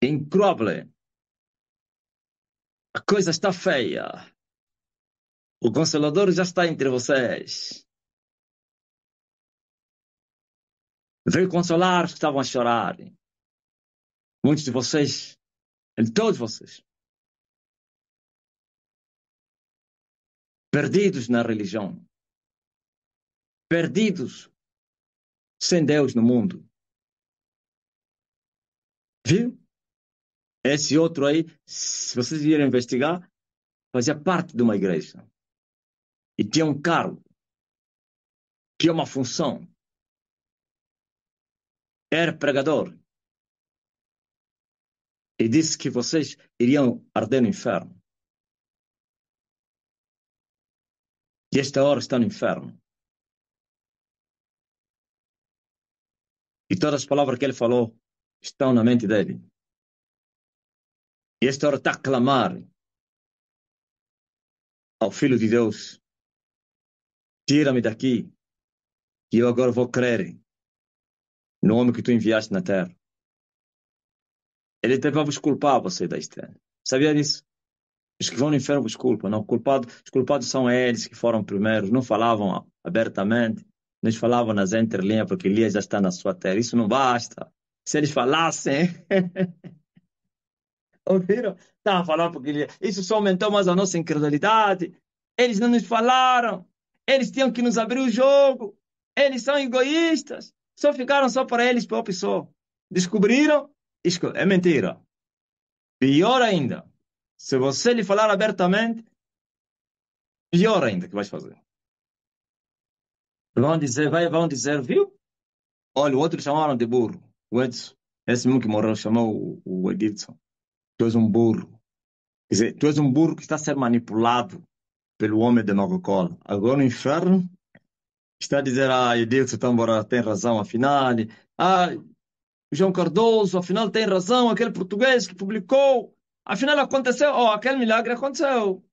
incrível. A coisa está feia. O Consolador já está entre vocês. Veio consolar os que estavam a chorar. Muitos de vocês, todos vocês, perdidos na religião, perdidos sem Deus no mundo. Viu? Esse outro aí, se vocês virem investigar, fazia parte de uma igreja. E tinha um cargo, tinha uma função. Era pregador. E disse que vocês iriam arder no inferno. E esta hora está no inferno. E todas as palavras que ele falou estão na mente dele. E esta hora está a clamar ao Filho de Deus: tira-me daqui, que eu agora vou crer no homem que tu enviaste na terra. Ele teve a vos culpar, você da estranha. Sabia disso? Os que vão no inferno vos culpam. Não, os culpados são eles que foram primeiros. Não falavam abertamente. Nos falavam nas entrelinhas, porque Elias já está na sua terra. Isso não basta. Se eles falassem. Ouviram? Estavam falando porque Elias. Isso só aumentou mais a nossa incredulidade. Eles não nos falaram. Eles tinham que nos abrir o jogo. Eles são egoístas. Só ficaram só para eles, próprios só. Descobriram? É mentira. Pior ainda. Se você lhe falar abertamente, pior ainda que vais fazer. Vão dizer, viu? Olha, o outro chamaram de burro. O Edson. Esse mesmo que morreu chamou o Edson. Tu és um burro. Quer dizer, tu és um burro que está a ser manipulado pelo homem de Coca-Cola. Agora no inferno está a dizer, Edilson Tambora tem razão, afinal. Ah, João Cardoso, afinal tem razão, aquele português que publicou. Afinal aconteceu, aquele milagre aconteceu.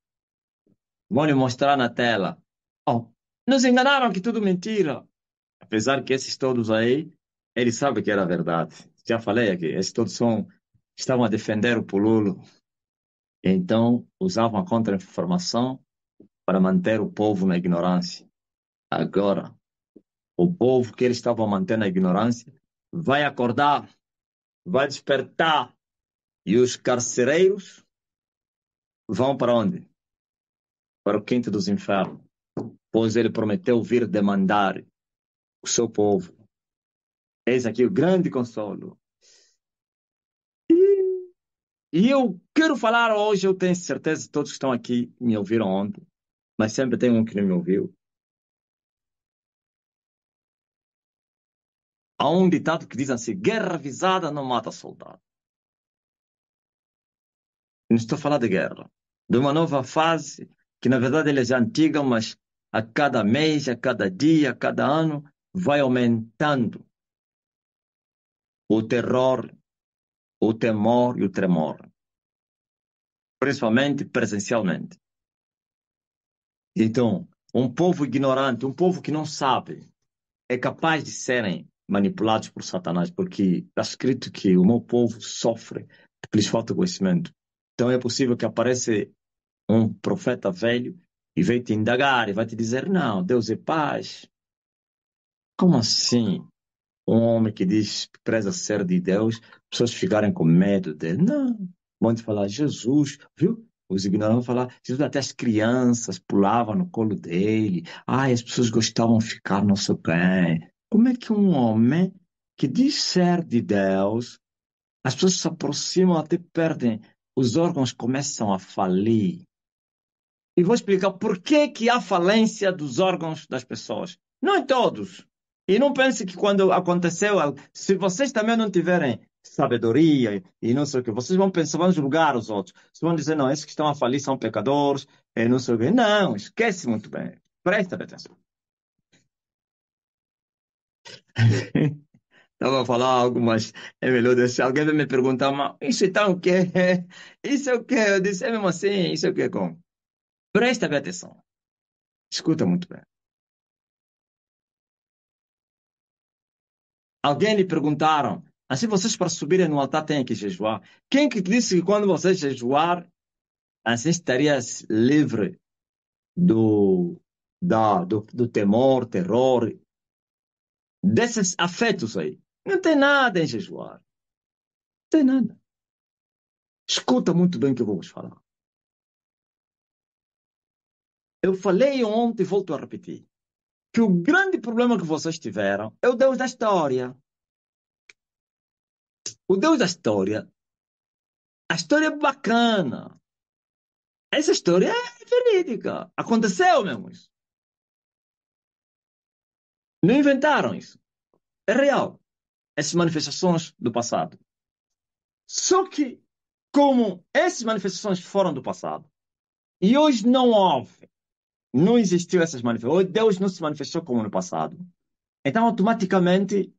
Vão lhe mostrar na tela. Oh, nos enganaram que tudo mentira. Apesar que esses todos aí, eles sabem que era verdade. Já falei aqui, esses todos estavam a defender o Pululo. Então, usavam a contra-informação para manter o povo na ignorância. Agora, o povo que eles estavam mantendo na ignorância vai acordar, vai despertar. E os carcereiros vão para onde? Para o quinto dos infernos. Pois ele prometeu vir demandar o seu povo. Eis aqui o grande consolo. E eu quero falar hoje, eu tenho certeza que todos que estão aqui me ouviram ontem, mas sempre tem um que não me ouviu. Há um ditado que diz assim: guerra avisada não mata soldado. Não estou a falar de guerra, de uma nova fase, que na verdade ela é já antiga, mas a cada mês, a cada dia, a cada ano, vai aumentando o terror, o temor e o tremor, principalmente presencialmente. Então, um povo ignorante, um povo que não sabe, é capaz de serem manipulados por Satanás, porque está escrito que o meu povo sofre porque lhes falta conhecimento. Então é possível que apareça um profeta velho e vai te indagar e vai te dizer, não, Deus é paz. Como assim? Um homem que diz que preza ser de Deus, pessoas ficarem com medo dele. Não. Vão te falar, Jesus, viu? Os ignorantes vão falar, Jesus, até as crianças pulavam no colo dele. Ai, as pessoas gostavam de ficar no seu pé. Como é que um homem que diz ser de Deus, as pessoas se aproximam até perdem, os órgãos começam a falir. E vou explicar por que que há falência dos órgãos das pessoas. Não em todos. E não pense que quando aconteceu, se vocês também não tiverem sabedoria e não sei o que, vocês vão pensar, vão julgar os outros. Vocês vão dizer, não, esses que estão a falir são pecadores, e não sei o que. Não, esquece muito bem. Presta atenção. Estava a falar algo, mas é melhor deixar. Alguém vai me perguntar, mas isso então o quê? Isso é o quê? Eu disse, é mesmo assim, isso é o quê? Como? Presta bem atenção. Escuta muito bem. Alguém lhe perguntaram, assim vocês para subirem no altar têm que jejuar. Quem que disse que quando vocês jejuar, assim estaria livre do temor, terror, desses afetos aí? Não tem nada em jejuar. Não tem nada. Escuta muito bem o que eu vou vos falar. Eu falei ontem e volto a repetir, que o grande problema que vocês tiveram é o Deus da história. O Deus da história, a história é bacana. Essa história é verídica. Aconteceu mesmo isso. Não inventaram isso. É real. Essas manifestações do passado. Só que, como essas manifestações foram do passado, e hoje não houve, não existiu essas manifestações, hoje Deus não se manifestou como no passado, então automaticamente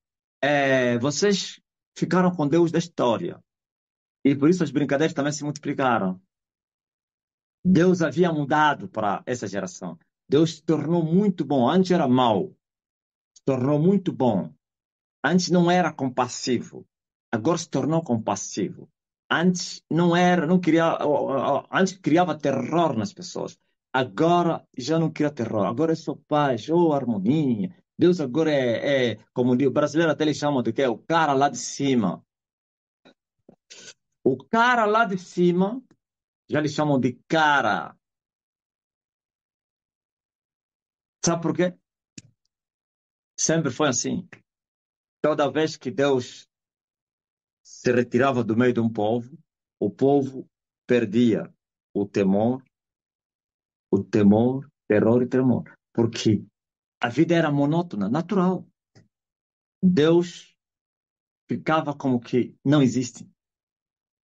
vocês ficaram com Deus da história. E por isso as brincadeiras também se multiplicaram. Deus havia mudado para essa geração. Deus se tornou muito bom. Antes era mau. Se tornou muito bom. Antes não era compassivo, agora se tornou compassivo. Antes não era, não queria, antes criava terror nas pessoas. Agora já não cria terror. Agora é só paz, ou harmonia. Deus agora como diz, o brasileiro até eles chamam de que é o cara lá de cima. O cara lá de cima, já lhe chamam de cara. Sabe por quê? Sempre foi assim. Toda vez que Deus se retirava do meio de um povo, o povo perdia o temor, terror e tremor. Porque a vida era monótona, natural. Deus ficava como que não existe.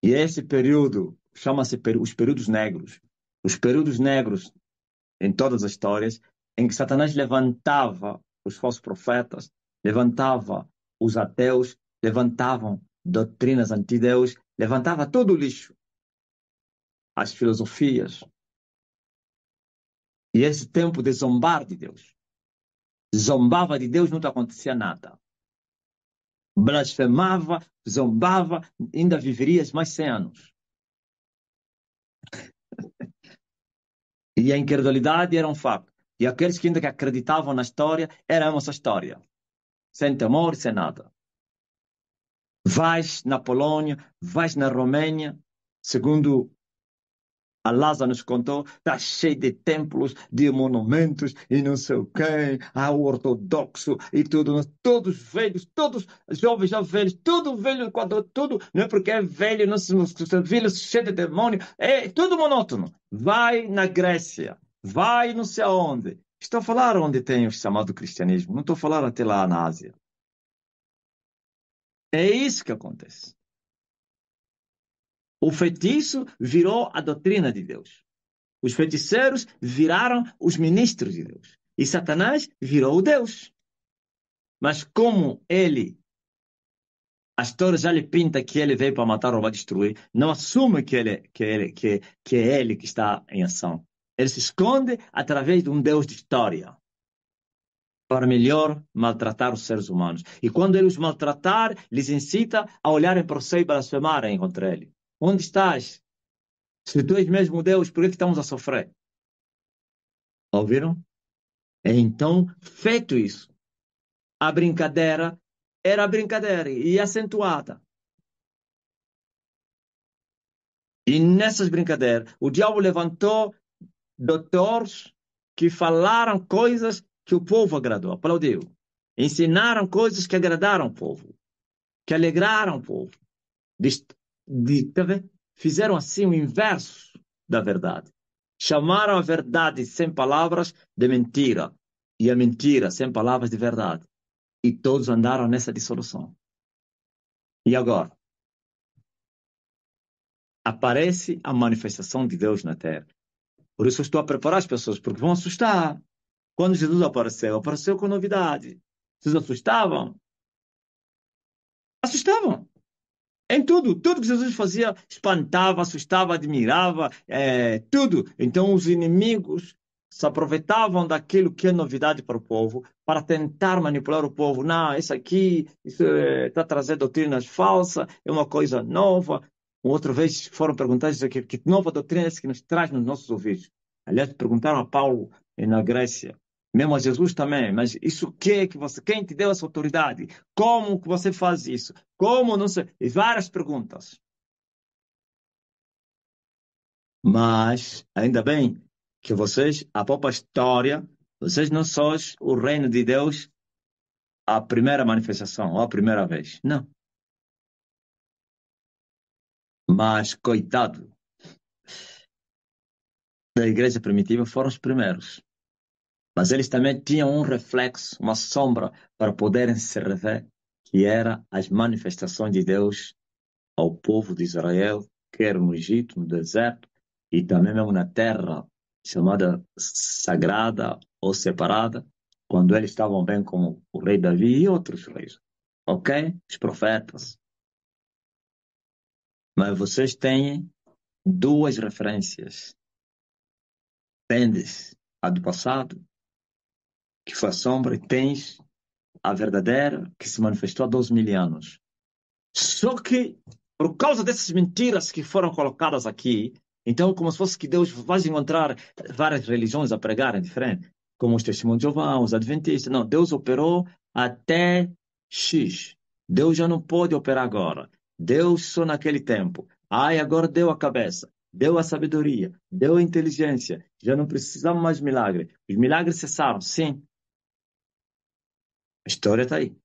E esse período chama-se os períodos negros. Os períodos negros em todas as histórias, em que Satanás levantava os falsos profetas, levantava os ateus, levantavam doutrinas anti-Deus, levantava todo o lixo, as filosofias. E esse tempo de zombar de Deus. Zombava de Deus, não acontecia nada. Blasfemava, zombava, ainda viverias mais 100 anos. E a incredulidade era um facto. E aqueles que ainda acreditavam na história, era a nossa história. Sem temor, sem nada. Vais na Polônia, vais na Romênia, segundo a Lázaro nos contou, está cheio de templos, de monumentos e não sei o quê, há o ortodoxo e tudo, todos velhos, todos jovens já velhos, tudo velho, quando tudo, não é porque é velho, não se velho, cheio de demônio, é tudo monótono. Vai na Grécia, vai não sei aonde. Estou a falar onde tem o chamado cristianismo, não estou a falar até lá na Ásia. É isso que acontece. O feitiço virou a doutrina de Deus. Os feiticeiros viraram os ministros de Deus. E Satanás virou o Deus. Mas como ele, a história já lhe pinta que ele veio para matar, roubar, destruir, não assume que é ele que está em ação. Ele se esconde através de um Deus de história para melhor maltratar os seres humanos. E quando ele os maltratar, lhes incita a olharem para o céu e blasfemarem contra ele. Onde estás? Se tu és mesmo Deus, por que estamos a sofrer? Ouviram? Então, feito isso, a brincadeira era brincadeira e acentuada. E nessas brincadeiras, o diabo levantou doutores que falaram coisas que o povo agradou, aplaudiu. Ensinaram coisas que agradaram o povo, que alegraram o povo. Tá vendo? Fizeram assim o inverso da verdade. Chamaram a verdade sem palavras de mentira. E a mentira sem palavras de verdade. E todos andaram nessa dissolução. E agora? Aparece a manifestação de Deus na Terra. Por isso eu estou a preparar as pessoas, porque vão assustar. Quando Jesus apareceu, apareceu com novidade. Vocês assustavam? Assustavam. Em tudo. Tudo que Jesus fazia espantava, assustava, admirava, tudo. Então os inimigos se aproveitavam daquilo que é novidade para o povo, para tentar manipular o povo. Não, isso aqui está trazendo doutrinas falsas, é uma coisa nova. Outra vez foram perguntar isso aqui, que nova doutrina é essa que nos traz nos nossos ouvidos? Aliás, perguntaram a Paulo na Grécia, mesmo a Jesus também, mas isso que você, quem te deu essa autoridade? Como que você faz isso? Como não sei? E várias perguntas. Mas, ainda bem que vocês, a própria história, vocês não sois o reino de Deus a primeira manifestação, ou a primeira vez. Não. Mas, coitado, da igreja primitiva foram os primeiros. Mas eles também tinham um reflexo, uma sombra, para poderem se rever, que era as manifestações de Deus ao povo de Israel, quer no Egito, no deserto, e também mesmo na terra chamada sagrada ou separada, quando eles estavam bem como o rei Davi e outros reis. Ok? Os profetas. Mas vocês têm duas referências. Tendes a do passado, que foi a sombra, e tens a verdadeira, que se manifestou há 12 mil anos. Só que, por causa dessas mentiras que foram colocadas aqui, então, como se fosse que Deus vai encontrar várias religiões a pregarem diferente, como os testemunhos de Jeová, os adventistas. Não, Deus operou até X. Deus já não pode operar agora. Deus só naquele tempo. Ai, agora deu a cabeça. deu a sabedoria, deu a inteligência. Já não precisamos mais de milagre. Os milagres cessaram, sim. A história está aí.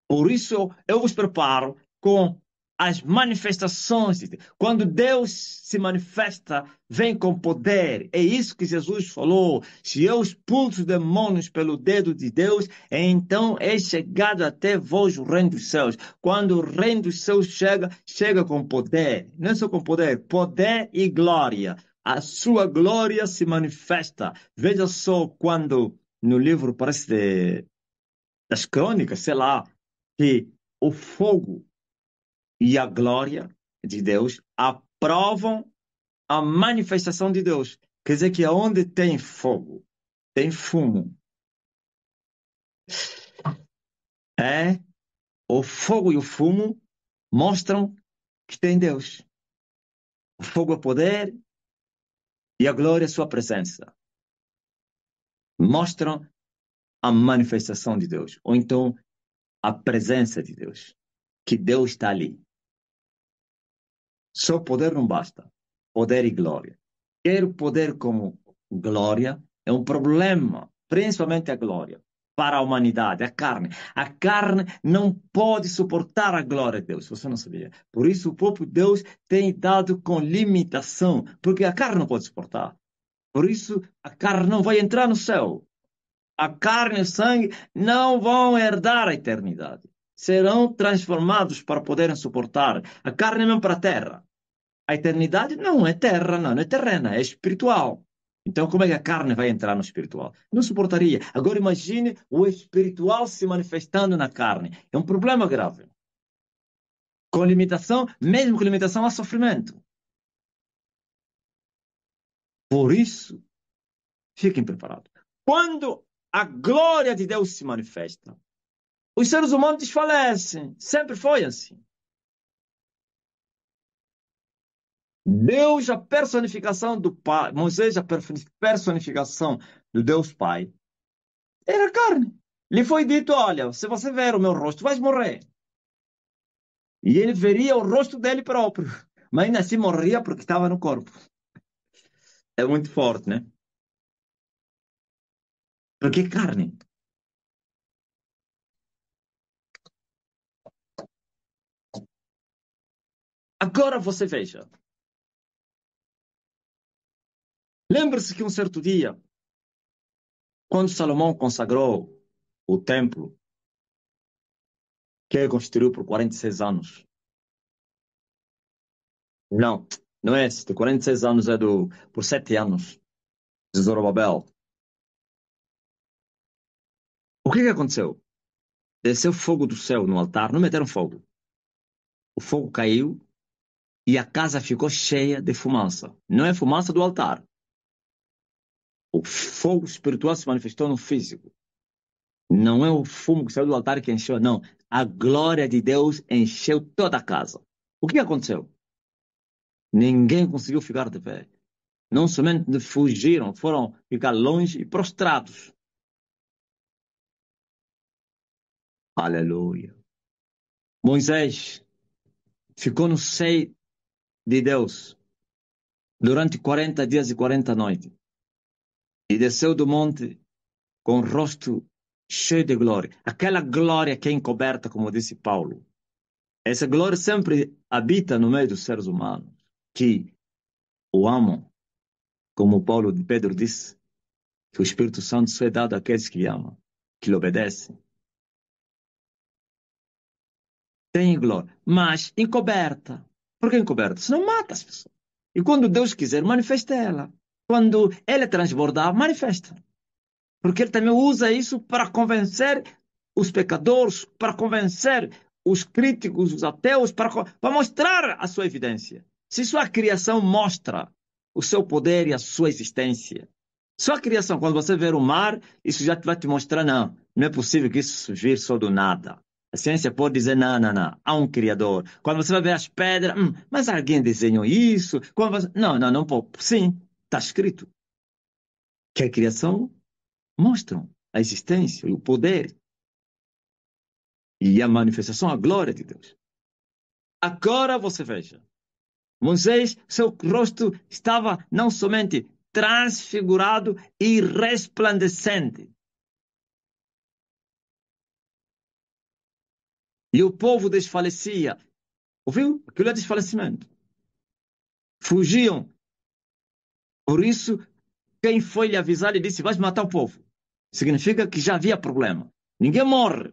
Por isso, eu vos preparo com as manifestações. Quando Deus se manifesta, vem com poder. É isso que Jesus falou. Se eu expulso demônios pelo dedo de Deus, então é chegado até vós o reino dos céus. Quando o reino dos céus chega, chega com poder. Não é só com poder, poder e glória. A sua glória se manifesta. Veja só quando no livro parece das crônicas, sei lá, que o fogo e a glória de Deus aprovam a manifestação de Deus. Quer dizer que onde tem fogo, tem fumo. É, o fogo e o fumo mostram que tem Deus. O fogo é poder e a glória é sua presença. Mostram a manifestação de Deus, ou então a presença de Deus, que Deus está ali. Só poder não basta. Poder e glória. Ter poder como glória é um problema, principalmente a glória, para a humanidade, a carne. A carne não pode suportar a glória de Deus, você não sabia. Por isso o próprio Deus tem dado com limitação, porque a carne não pode suportar. Por isso a carne não vai entrar no céu. A carne e o sangue não vão herdar a eternidade. Serão transformados para poderem suportar. A carne é mesmo para a terra. A eternidade não é terra, não é terrena, é espiritual. Então, como é que a carne vai entrar no espiritual? Não suportaria. Agora, imagine o espiritual se manifestando na carne. É um problema grave. Com limitação, mesmo com limitação, há sofrimento. Por isso, fiquem preparados. Quando a glória de Deus se manifesta, os seres humanos desfalecem. Sempre foi assim. Deus, a personificação do Pai, Moisés, a personificação do Deus Pai, era carne. Lhe foi dito: olha, se você ver o meu rosto, vais morrer. E ele veria o rosto dele próprio. Mas ainda assim morria porque estava no corpo. É muito forte, né? Porque é carne. Agora você veja. Lembre-se que um certo dia, quando Salomão consagrou o templo, que ele construiu por 46 anos. Não, não é esse. De 46 anos é por 7 anos de Zorobabel. O que aconteceu? Desceu fogo do céu no altar, não meteram fogo. O fogo caiu e a casa ficou cheia de fumaça. Não é fumaça do altar. O fogo espiritual se manifestou no físico. Não é o fumo que saiu do altar que encheu, não. A glória de Deus encheu toda a casa. O que aconteceu? Ninguém conseguiu ficar de pé. Não somente fugiram, foram ficar longe e prostrados. Aleluia. Moisés ficou no seio de Deus durante 40 dias e 40 noites. E desceu do monte com o rosto cheio de glória. Aquela glória que é encoberta, como disse Paulo. Essa glória sempre habita no meio dos seres humanos, que o amam, como Pedro disse, que o Espírito Santo só é dado àqueles que amam, que lhe obedecem. Tem glória, mas encoberta. Por que encoberta? Senão mata as pessoas. E quando Deus quiser, manifesta ela. Quando ela transbordar, manifesta. Porque ele também usa isso para convencer os pecadores, para convencer os críticos, os ateus, para mostrar a sua evidência. Se sua criação mostra o seu poder e a sua existência, sua criação, quando você ver o mar, isso já vai te mostrar, não, não é possível que isso surgir só do nada. A ciência pode dizer, não, não, não, há um criador. Quando você vai ver as pedras, mas alguém desenhou isso? Não, não, não pode. Sim, está escrito que a criação mostram a existência e o poder e a manifestação, a glória de Deus. Agora você veja. Moisés, seu rosto estava não somente transfigurado e resplandecente. E o povo desfalecia. Ouviu? Aquilo é desfalecimento. Fugiam. Por isso, quem foi lhe avisar e disse: vais matar o povo. Significa que já havia problema. Ninguém morre,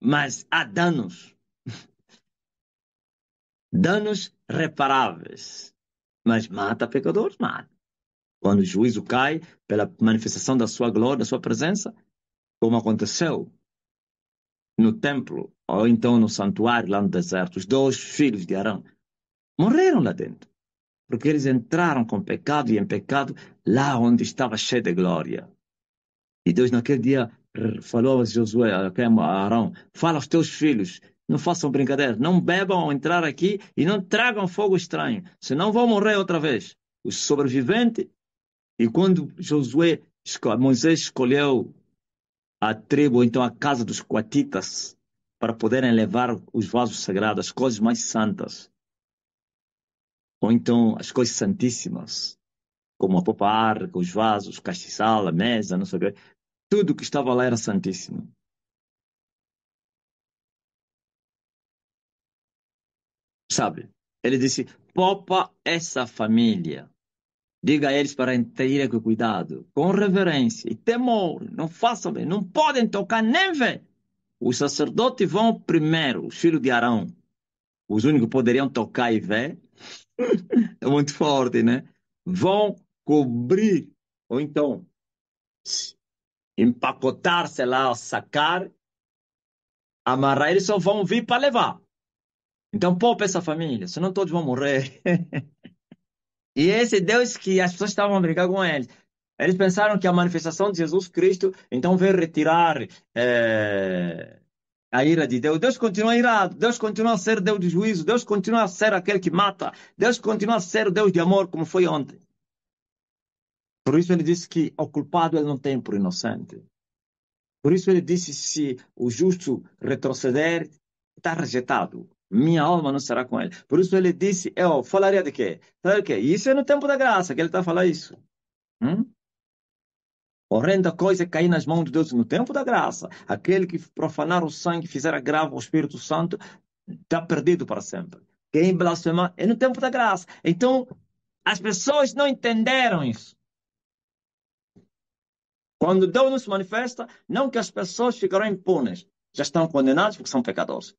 mas há danos. Danos reparáveis. Mas mata pecadores? Mata. Quando o juízo cai pela manifestação da sua glória, da sua presença, como aconteceu no templo, ou então no santuário lá no deserto, os dois filhos de Arão morreram lá dentro, porque eles entraram com pecado e em pecado lá onde estava cheio de glória. E Deus naquele dia falou a Josué, a Arão, fala aos teus filhos, não façam brincadeira, não bebam ao entrar aqui e não tragam fogo estranho, senão vão morrer outra vez. Os sobreviventes, e quando Moisés escolheu a tribo, então a casa dos coatitas, para poderem levar os vasos sagrados, as coisas mais santas, ou então as coisas santíssimas, como a própria arca, os vasos, o castiçal, a mesa, não sei o quê. Tudo que estava lá era santíssimo. Sabe? Ele disse: poupa essa família. Diga a eles para terem cuidado, com reverência e temor. Não façam bem, não podem tocar nem ver. Os sacerdotes vão primeiro, os filhos de Arão. Os únicos que poderiam tocar e ver. É muito forte, né? Vão cobrir, ou então empacotar, sei lá, sacar, amarrar, eles só vão vir para levar. Então, poupa essa família, senão todos vão morrer. E esse Deus que as pessoas estavam a brincar com ele. Eles pensaram que a manifestação de Jesus Cristo, então, veio retirar a ira de Deus. Deus continua irado, Deus continua a ser Deus de juízo, Deus continua a ser aquele que mata, Deus continua a ser o Deus de amor, como foi ontem. Por isso ele disse que o culpado ele não tem por inocente. Por isso ele disse: se o justo retroceder, está rejeitado. Minha alma não será com ele. Por isso ele disse: eu falaria de quê? Falaria de quê? Isso é no tempo da graça que ele está a falar isso. Hum? Horrenda coisa é cair nas mãos de Deus no tempo da graça. Aquele que profanar o sangue, fizer agravo ao Espírito Santo, está perdido para sempre. Quem blasfemar é no tempo da graça. Então, as pessoas não entenderam isso. Quando Deus não se manifesta, não que as pessoas ficarão impunes, já estão condenados porque são pecadores.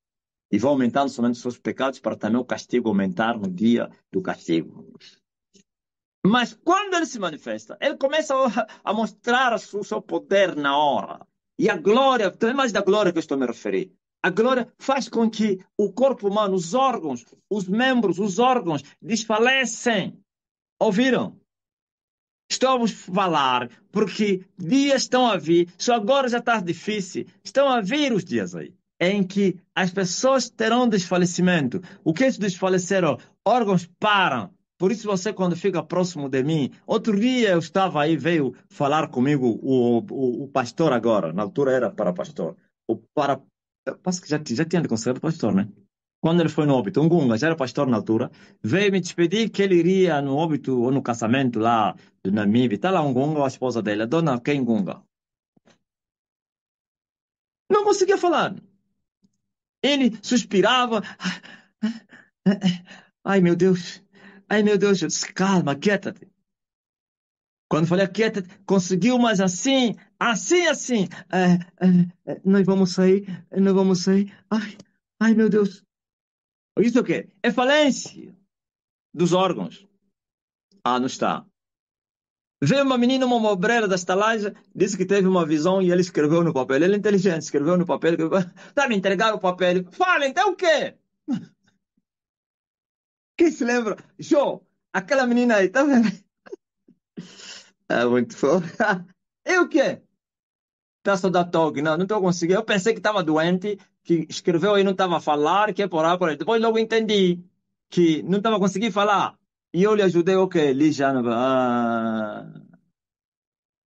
E vão aumentando somente os seus pecados para também o castigo aumentar no dia do castigo. Mas quando ele se manifesta, ele começa a mostrar o seu poder na hora. E a glória, também mais da glória que eu estou me referindo. A glória faz com que o corpo humano, os órgãos, os membros, os órgãos desfalecem. Ouviram? Estamos a falar porque dias estão a vir, só agora já está difícil, estão a vir os dias aí, em que as pessoas terão desfalecimento. O que é isso desfalecer? Órgãos param. Por isso você, quando fica próximo de mim, outro dia eu estava aí, veio falar comigo o pastor agora, na altura era para pastor, eu penso que já tinha de considerado pastor, né? Quando ele foi no óbito, um Gunga, já era pastor na altura, veio me despedir que ele iria no óbito ou no casamento lá do Namíbia. Está lá um Gunga, a esposa dele, a dona Ken Gunga. Não conseguia falar. Ele suspirava. Ai, meu Deus. Ai, meu Deus. Eu disse: calma, quieta-te. Quando falei quieta, conseguiu, mas assim, assim. Nós vamos sair, nós vamos sair. Ai, ai, meu Deus. Isso o quê? É falência dos órgãos. Ah, não está. Veio uma menina, uma obreira da estalagem, disse que teve uma visão e ele escreveu no papel. Ele é inteligente, escreveu no papel. Tá me entregar o papel. Fala, então o quê? Quem se lembra? Show! Aquela menina aí, tá vendo? É muito fofo. E o quê? Tá só da toque. Não, não estou conseguindo. Eu pensei que estava doente, que escreveu aí não estava a falar, que é por aí, por aí. Depois logo entendi que não estava conseguindo falar. E eu lhe ajudei, o quê? Lijana.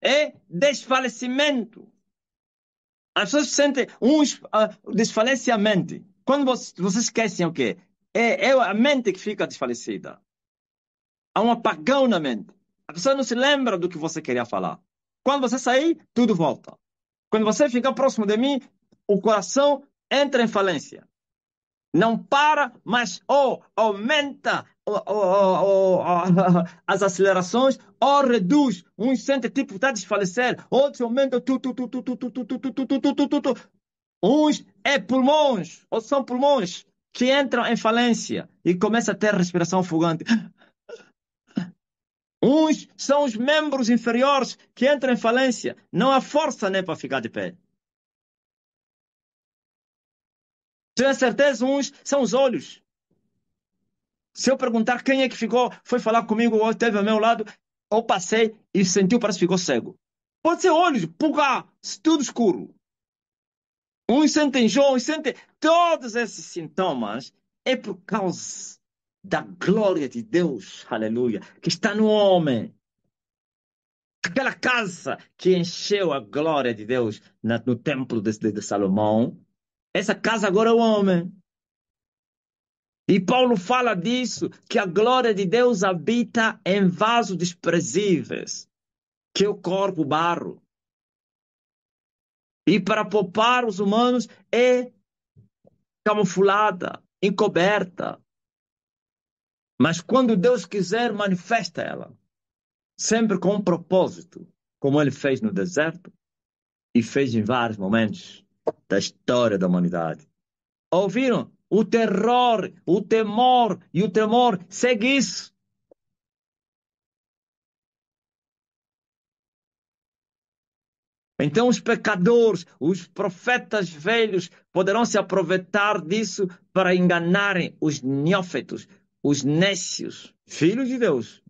É desfalecimento. As pessoas sentem uns desfalecem a mente. Quando vocês esquecem o quê? É a mente que fica desfalecida. Há um apagão na mente. A pessoa não se lembra do que você queria falar. Quando você sair, tudo volta. Quando você ficar próximo de mim, o coração entra em falência. Não para, mas aumenta as acelerações ou reduz. Um sente tipo está a desfalecer, outros aumenta uns é pulmões, ou são pulmões que entram em falência e começa a ter respiração ofegante. Uns são os membros inferiores que entram em falência. Não há força nem para ficar de pé. Tenho certeza, uns são os olhos. Se eu perguntar quem é que ficou, foi falar comigo, ou esteve ao meu lado, ou passei e sentiu, parece que ficou cego. Pode ser olhos, puga, tudo escuro. Uns sentem enjoo, uns sentem todos esses sintomas. É por causa da glória de Deus, aleluia, que está no homem. Aquela casa que encheu a glória de Deus no templo de Salomão, essa casa agora é o homem. E Paulo fala disso, que a glória de Deus habita em vasos desprezíveis, que é o corpo barro. E para poupar os humanos é camuflada, encoberta. Mas quando Deus quiser, manifesta ela. Sempre com um propósito, como ele fez no deserto e fez em vários momentos da história da humanidade. Ouviram? O terror, o temor e o tremor segue isso. Então, os pecadores, os profetas velhos, poderão se aproveitar disso para enganarem os neófitos, os nécios, filhos de Deus.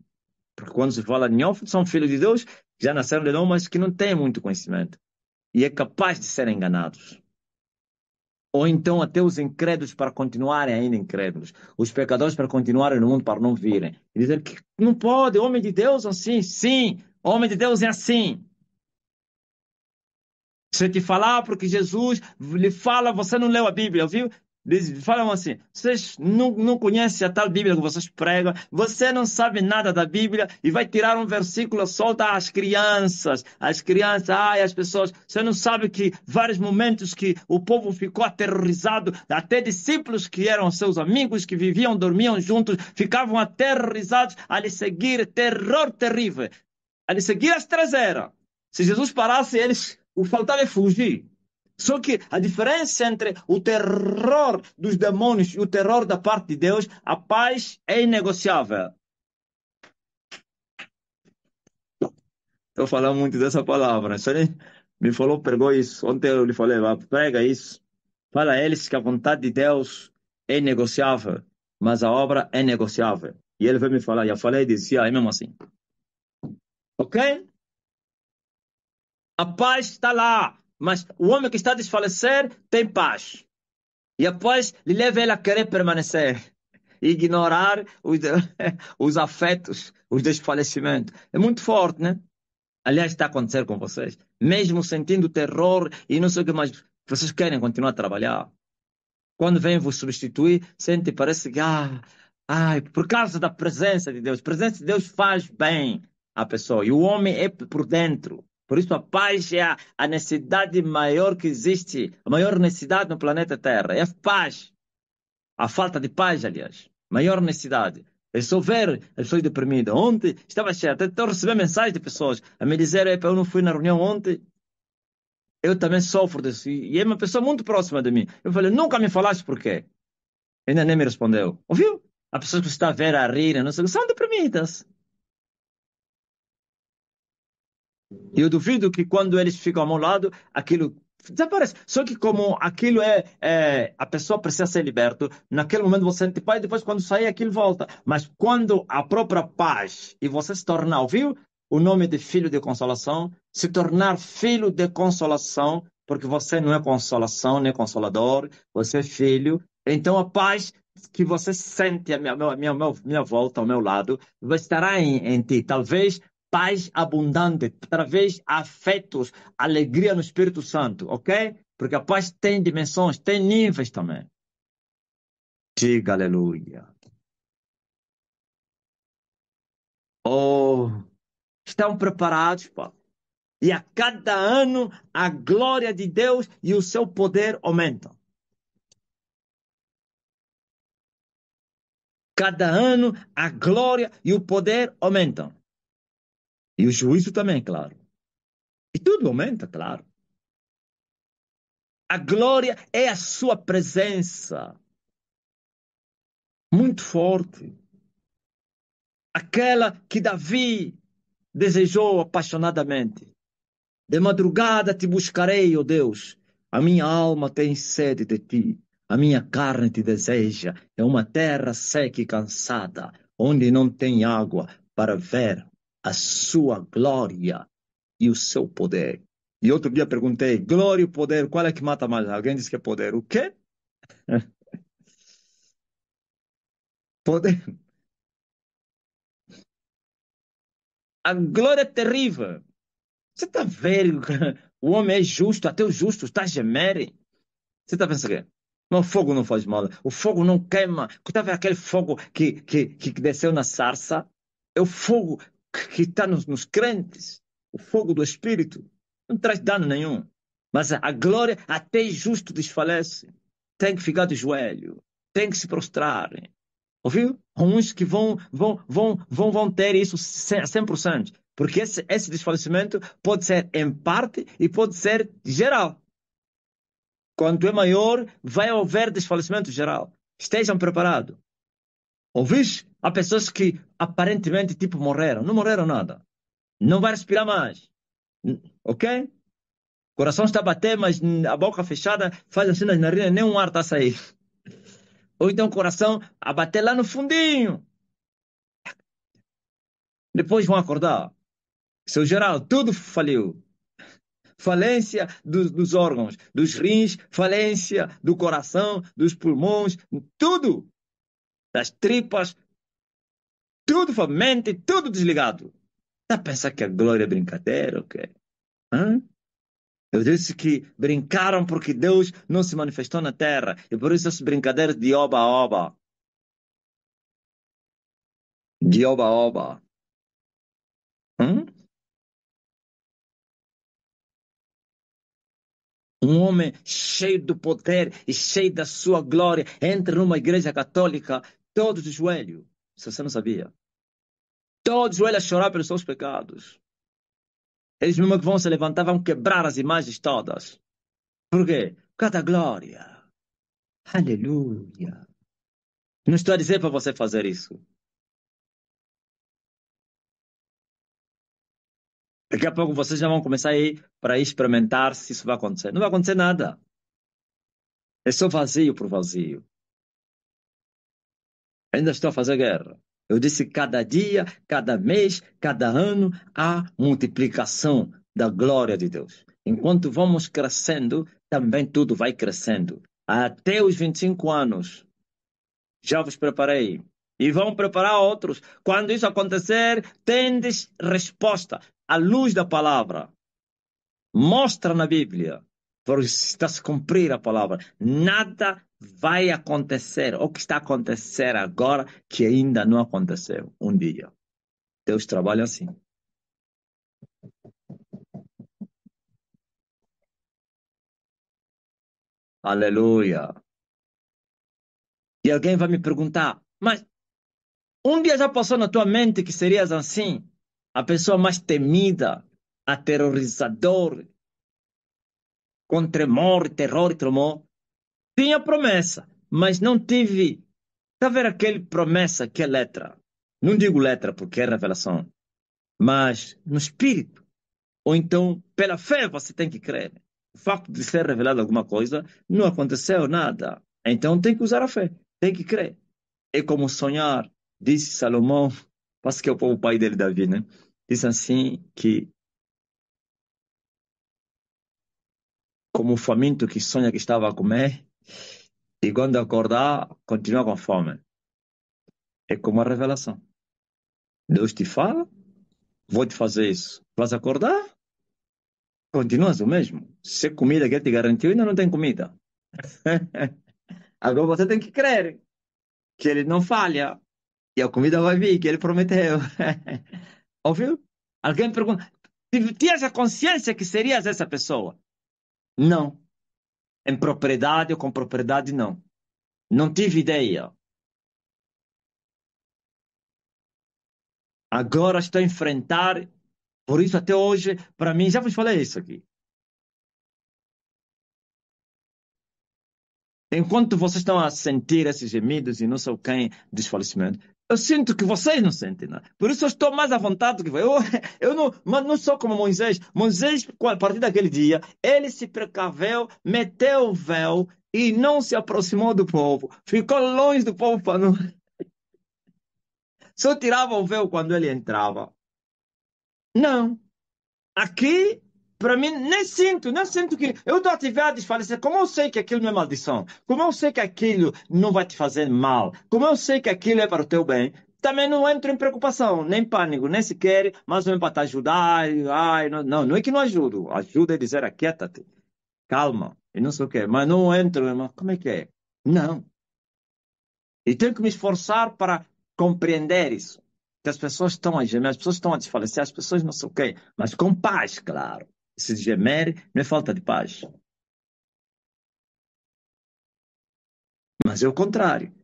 Porque quando se fala neófitos, são filhos de Deus, já nasceram de novo, mas que não têm muito conhecimento. E é capaz de serem enganados. Ou então até os incrédulos para continuarem ainda incrédulos. Os pecadores para continuarem no mundo para não virem. E dizer que não pode, homem de Deus assim. Sim, homem de Deus é assim. Se eu te falar porque Jesus lhe fala, você não leu a Bíblia, viu? Falam assim, vocês não conhecem a tal Bíblia que vocês pregam, você não sabe nada da Bíblia e vai tirar um versículo solta às crianças, ai, as pessoas, você não sabe que vários momentos que o povo ficou aterrorizado, até discípulos que eram seus amigos, que viviam, dormiam juntos, ficavam aterrorizados a lhe seguir, terror terrível, a lhe seguir as traseiras. Se Jesus parasse, eles o faltava é fugir. Só que a diferença entre o terror dos demônios e o terror da parte de Deus, a paz é inegociável. Estou falando muito dessa palavra. Você me falou, pregou isso. Ontem eu lhe falei, prega isso. Fala a eles que a vontade de Deus é negociável, mas a obra é negociável. E ele veio me falar, e eu falei e disse, é mesmo assim. Ok? A paz está lá, mas o homem que está a desfalecer tem paz. E após lhe leva ele a querer permanecer, ignorar os afetos, os desfalecimentos. É muito forte, né? Aliás, está acontecendo com vocês. Mesmo sentindo terror e não sei o que mais, vocês querem continuar a trabalhar. Quando vem vos substituir, sente, parece que, por causa da presença de Deus. A presença de Deus faz bem à pessoa. E o homem é por dentro. Por isso a paz é a necessidade maior que existe, a maior necessidade no planeta Terra. É a paz. A falta de paz, aliás. Maior necessidade. É só ver as pessoas deprimidas. Ontem estava cheio. Até estou a receber mensagens de pessoas a me dizer, eu não fui na reunião ontem. Eu também sofro disso. E é uma pessoa muito próxima de mim. Eu falei, nunca me falaste por quê? Ainda nem me respondeu. Ouviu? As pessoas que você está a ver a rir, não sei, são deprimidas. E eu duvido que quando eles ficam ao meu lado, aquilo desaparece. Só que como aquilo a pessoa precisa ser liberta, naquele momento você sente paz, depois quando sair aquilo volta. Mas quando a própria paz e você se tornar, ouviu? O nome de filho de consolação, se tornar filho de consolação, porque você não é consolação, nem consolador, você é filho. Então a paz que você sente à minha volta, ao meu lado, vai estar em ti. Talvez paz abundante, através de afetos, alegria no Espírito Santo, ok? Porque a paz tem dimensões, tem níveis também. Diga aleluia. Oh, estão preparados, pá. E a cada ano a glória de Deus e o seu poder aumentam. Cada ano a glória e o poder aumentam. E o juízo também, claro. E tudo aumenta, claro. A glória é a sua presença muito forte. Aquela que Davi desejou apaixonadamente. De madrugada te buscarei, ó Deus. A minha alma tem sede de ti. A minha carne te deseja. É uma terra seca e cansada, onde não tem água para ver a sua glória e o seu poder. E outro dia perguntei, glória e poder, qual é que mata mais? Alguém disse que é poder. O quê? Poder. A glória é terrível. Você está vendo? O homem é justo, até os justos está a gemer. Você está pensando o quê? Não, o fogo não faz mal. O fogo não queima. Está vendo aquele fogo que desceu na sarça? É o fogo que está nos crentes. O fogo do Espírito. Não traz dano nenhum. Mas a glória até justo desfalece. Tem que ficar de joelho. Tem que se prostrar. Ouviu? Uns que vão ter isso 100%. Porque esse desfalecimento pode ser em parte e pode ser geral. Quanto é maior, vai haver desfalecimento geral. Estejam preparados. Ouviste? Há pessoas que aparentemente tipo morreram. Não morreram nada. Não vai respirar mais. Ok? O coração está a bater, mas a boca fechada faz assim nas narinas, nem um ar está a sair. Ou então o coração a bater lá no fundinho. Depois vão acordar. Seu geral, tudo faliu. Falência dos órgãos, dos rins, falência do coração, dos pulmões, tudo. Das tripas, tudo, mente, tudo desligado. Tá a pensar que a glória é brincadeira, ok? Hã? Eu disse que brincaram porque Deus não se manifestou na terra. E por isso essas brincadeiras de oba-oba. De oba-oba. Hã? Um homem cheio do poder e cheio da sua glória entra numa igreja católica, todos de joelho. Se você não sabia. Todos de joelho a chorar pelos seus pecados. Eles mesmo que vão se levantar, vão quebrar as imagens todas. Por quê? Por causa da glória. Aleluia. Não estou a dizer para você fazer isso. Daqui a pouco vocês já vão começar a ir para experimentar se isso vai acontecer. Não vai acontecer nada. É só vazio por vazio. Ainda estou a fazer guerra. Eu disse cada dia, cada mês, cada ano, há multiplicação da glória de Deus. Enquanto vamos crescendo, também tudo vai crescendo. Até os 25 anos, já vos preparei. E vão preparar outros. Quando isso acontecer, tendes resposta à luz da palavra. Mostra na Bíblia, porque está a se cumprir a palavra. Nada vai acontecer, o que está a acontecer agora, que ainda não aconteceu um dia. Deus trabalha assim. Aleluia. E alguém vai me perguntar, mas um dia já passou na tua mente que serias assim? A pessoa mais temida, aterrorizador, com tremor, terror e tremor. Tinha promessa, mas não tive. Está a ver aquele promessa que é letra? Não digo letra porque é revelação, mas no espírito. Ou então, pela fé, você tem que crer. O facto de ser revelado alguma coisa, não aconteceu nada. Então tem que usar a fé, tem que crer. É como sonhar, disse Salomão, parece que é o pai dele, Davi, né? Diz assim que, como o faminto que sonha que estava a comer, e quando acordar, continua com fome. É como a revelação. Deus te fala, vou te fazer isso. Vas acordar, continuas o mesmo. Se comida que ele te garantiu, ainda não tem comida. Agora você tem que crer. que ele não falha. E a comida vai vir, que ele prometeu. Ouviu? Alguém pergunta, tinhas a consciência que serias essa pessoa? Não. Em propriedade ou com propriedade, não. Não tive ideia. Agora estou a enfrentar, por isso até hoje, para mim, já vos falei isso aqui. Enquanto vocês estão a sentir esses gemidos e não sei quem desfalecimento, eu sinto que vocês não sentem nada. Por isso eu estou mais à vontade do que eu não, mas não sou como Moisés. Moisés, a partir daquele dia, ele se precaveu, meteu o véu e não se aproximou do povo. Ficou longe do povo para não. Só tirava o véu quando ele entrava. Não. Aqui, para mim, nem sinto que. Eu estou atividade de falecer. Como eu sei que aquilo não é maldição? Como eu sei que aquilo não vai te fazer mal? Como eu sei que aquilo é para o teu bem? Também não entro em preocupação, nem pânico, nem sequer, mas não é para te ajudar. Ai, não, não, não é que não ajudo. Ajuda é dizer, aquieta-te, calma, e não sei o quê. Mas não entro, mas como é que é? Não. E tenho que me esforçar para compreender isso. Que as pessoas estão a gemer, as pessoas estão a desfalecer, as pessoas não sei o quê, mas com paz, claro. Se gemer não é falta de paz. Mas é o contrário.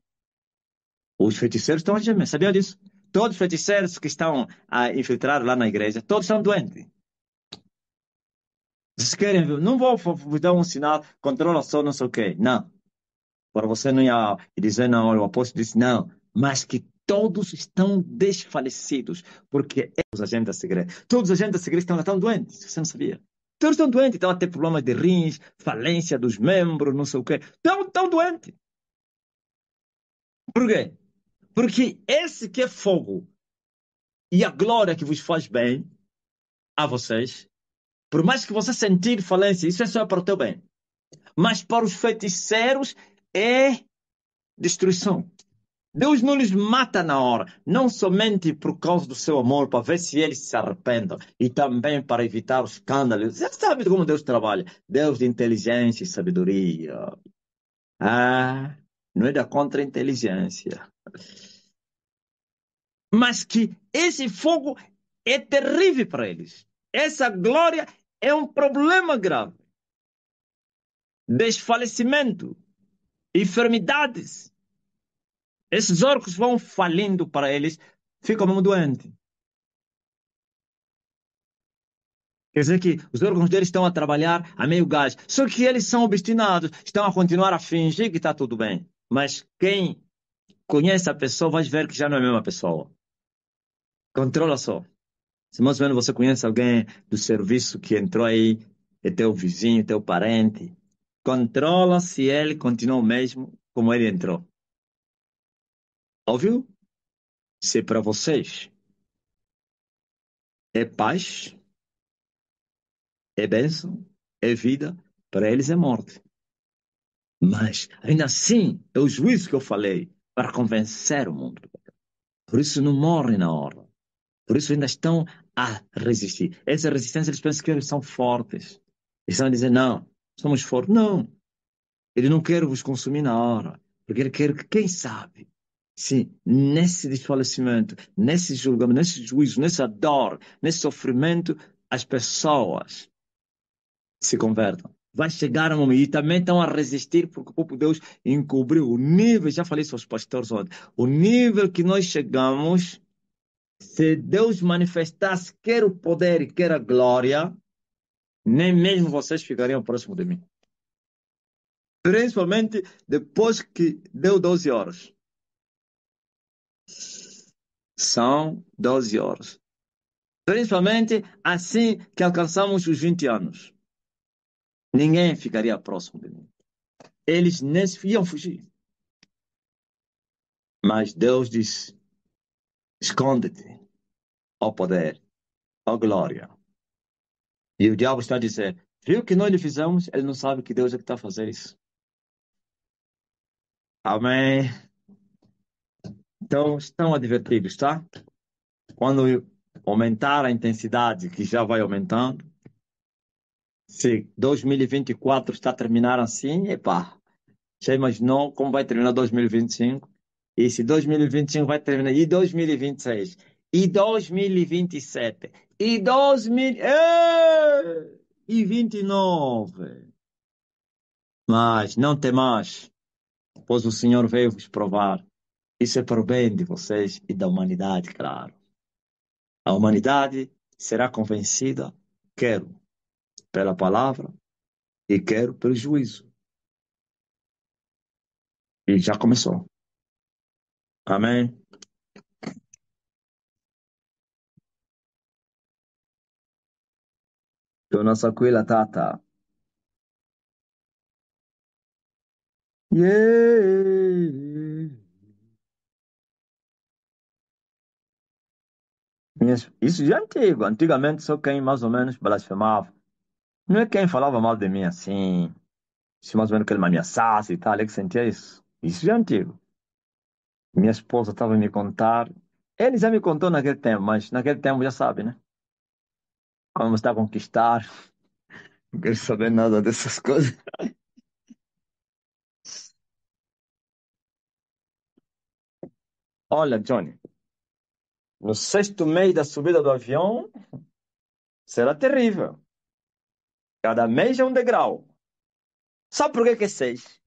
Os feiticeiros estão a gemer, sabia disso? Todos os feiticeiros que estão infiltrados lá na igreja, todos são doentes. Vocês querem ver? Não vou vos dar um sinal, controla só, não sei o quê. Não. Para você não ia dizer, não, o apóstolo disse, não. Mas que todos estão desfalecidos, porque é os agentes da segredo. Todos os agentes da segredo estão doentes, você não sabia? Todos estão doentes, estão a ter problemas de rins, falência dos membros, não sei o quê. Estão doentes. Por quê? Porque esse que é fogo e a glória que vos faz bem a vocês, por mais que você sentir falência, isso é só para o teu bem. Mas para os feiticeiros é destruição. Deus não lhes mata na hora, não somente por causa do seu amor, para ver se eles se arrependam, e também para evitar os escândalos. Você sabe como Deus trabalha? Deus de inteligência e sabedoria. Ah, não é da contra-inteligência. Mas que esse fogo é terrível para eles. Essa glória é um problema grave. Desfalecimento, enfermidades. Esses orcos vão falindo para eles, ficam mesmo doentes. Quer dizer que os órgãos deles estão a trabalhar a meio gás. Só que eles são obstinados, estão a continuar a fingir que está tudo bem. Mas quem conhece a pessoa vai ver que já não é a mesma pessoa. Controla só. Se mais ou menos você conhece alguém do serviço que entrou aí, é teu vizinho, teu parente, controla se ele continua o mesmo como ele entrou. Ouviu? Se para vocês é paz, é bênção, é vida, para eles é morte. Mas, ainda assim, é o juízo que eu falei para convencer o mundo. Por isso não morrem na hora. Por isso ainda estão a resistir. Essa resistência, eles pensam que eles são fortes. Eles estão a dizer, não, somos fortes. Não, ele não quer vos consumir na hora. Porque ele quer que, quem sabe, se nesse desfalecimento, nesse julgamento, nesse juízo, nessa dor, nesse sofrimento, as pessoas se convertam. Vai chegar um momento, e também estão a resistir, porque o próprio Deus encobriu o nível, já falei isso aos pastores ontem, o nível que nós chegamos, se Deus manifestasse quer o poder e quer a glória, nem mesmo vocês ficariam próximo de mim. Principalmente depois que deu 12 horas. São 12 horas. Principalmente assim que alcançamos os 20 anos. Ninguém ficaria próximo de mim. Eles nem iam fugir. Mas Deus disse: esconde-te, ó poder, ó glória. E o diabo está a dizer: viu o que nós lhe fizemos? Ele não sabe que Deus é que está a fazer isso. Amém. Então, estão advertidos, tá? Quando aumentar a intensidade, que já vai aumentando, se 2024 está a terminar assim, epá, já imaginou como vai terminar 2025? Esse 2025 vai terminar. E 2026. E 2027. E 2000. E 29. Mas não tem mais, pois o Senhor veio vos provar. Isso é para o bem de vocês e da humanidade, claro. A humanidade será convencida, quero pela palavra e quero pelo juízo. E já começou. Amém. Nossa Aquila Tata. Yeah. Isso já é antigo. Antigamente só quem mais ou menos blasfemava. Não é quem falava mal de mim assim, se mais ou menos que ele me ameaçasse e tal, é que sentia isso. Isso já é antigo. Minha esposa estava a me contar. Ele já me contou naquele tempo, mas naquele tempo já sabe, né? Quando você está a conquistar, não quero saber nada dessas coisas. Olha, Johnny, no sexto mês da subida do avião, será terrível. Cada mês é um degrau. Sabe por que que é seis?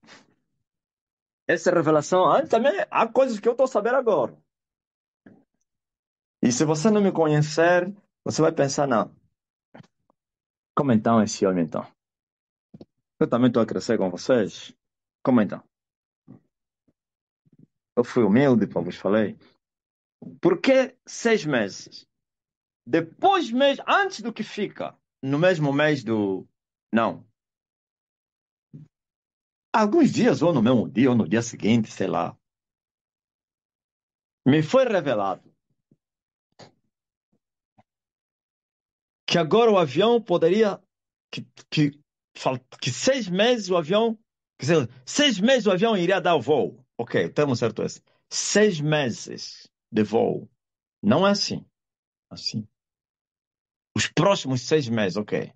Essa revelação, também há coisas que eu estou sabendo agora. E se você não me conhecer, você vai pensar, não, como então esse homem então? Eu também estou a crescer com vocês. Como então? Eu fui humilde, como vos falei. Por que 6 meses? Depois, mês, antes do que fica, no mesmo mês do. Não. Alguns dias, ou no mesmo dia, ou no dia seguinte, sei lá. Me foi revelado que agora o avião poderia. Que, que, que 6 meses o avião. Quer dizer, 6 meses o avião iria dar o voo. Ok, o termo certo é esse. 6 meses de voo. Não é assim. Assim. Os próximos 6 meses, ok.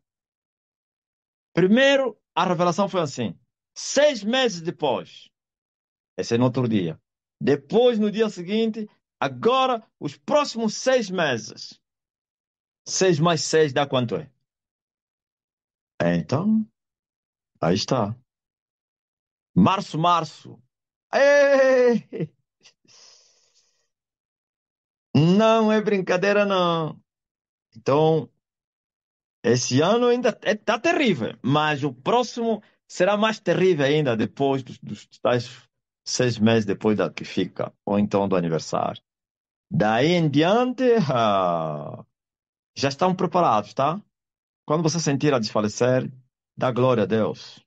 Primeiro, a revelação foi assim. 6 meses depois. Esse é no outro dia. Depois, no dia seguinte, agora, os próximos 6 meses. 6 mais 6 dá quanto é? Então, aí está. Março, março. Ei! Não é brincadeira, não. Então, esse ano ainda tá terrível, mas o próximo será mais terrível ainda depois dos tais 6 meses depois da que fica, ou então do aniversário. Daí em diante, já estão preparados, tá? Quando você sentir a desfalecer, dá glória a Deus.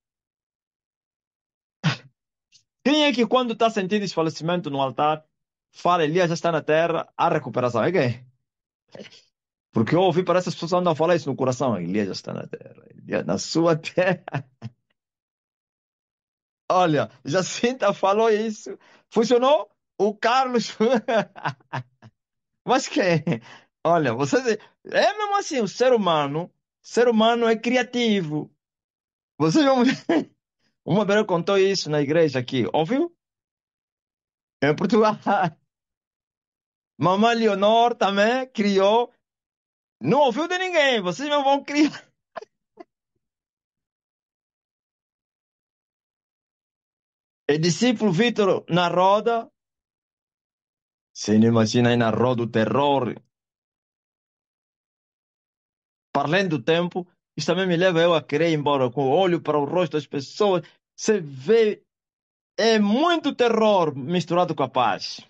Quem é que quando está sentindo desfalecimento no altar, fala, Elias já está na terra, a recuperação? É quem? Porque eu ouvi, parece que as pessoas andam a falar isso no coração. Elias já está na terra. Elias na sua terra. Olha, Jacinta falou isso. Funcionou? O Carlos. Mas quem? Olha, você. É mesmo assim, o ser humano é criativo. Vocês vão. Uma vez eu contou isso na igreja aqui. Ouviu? Em Portugal. Mamãe Leonor também criou. Não ouviu de ninguém. Vocês não vão criar. E discípulo Vitor na roda. Você não imagina aí na roda o terror. Para além do tempo, isso também me leva eu a querer ir embora com o olho para o rosto das pessoas. Você vê, é muito terror misturado com a paz.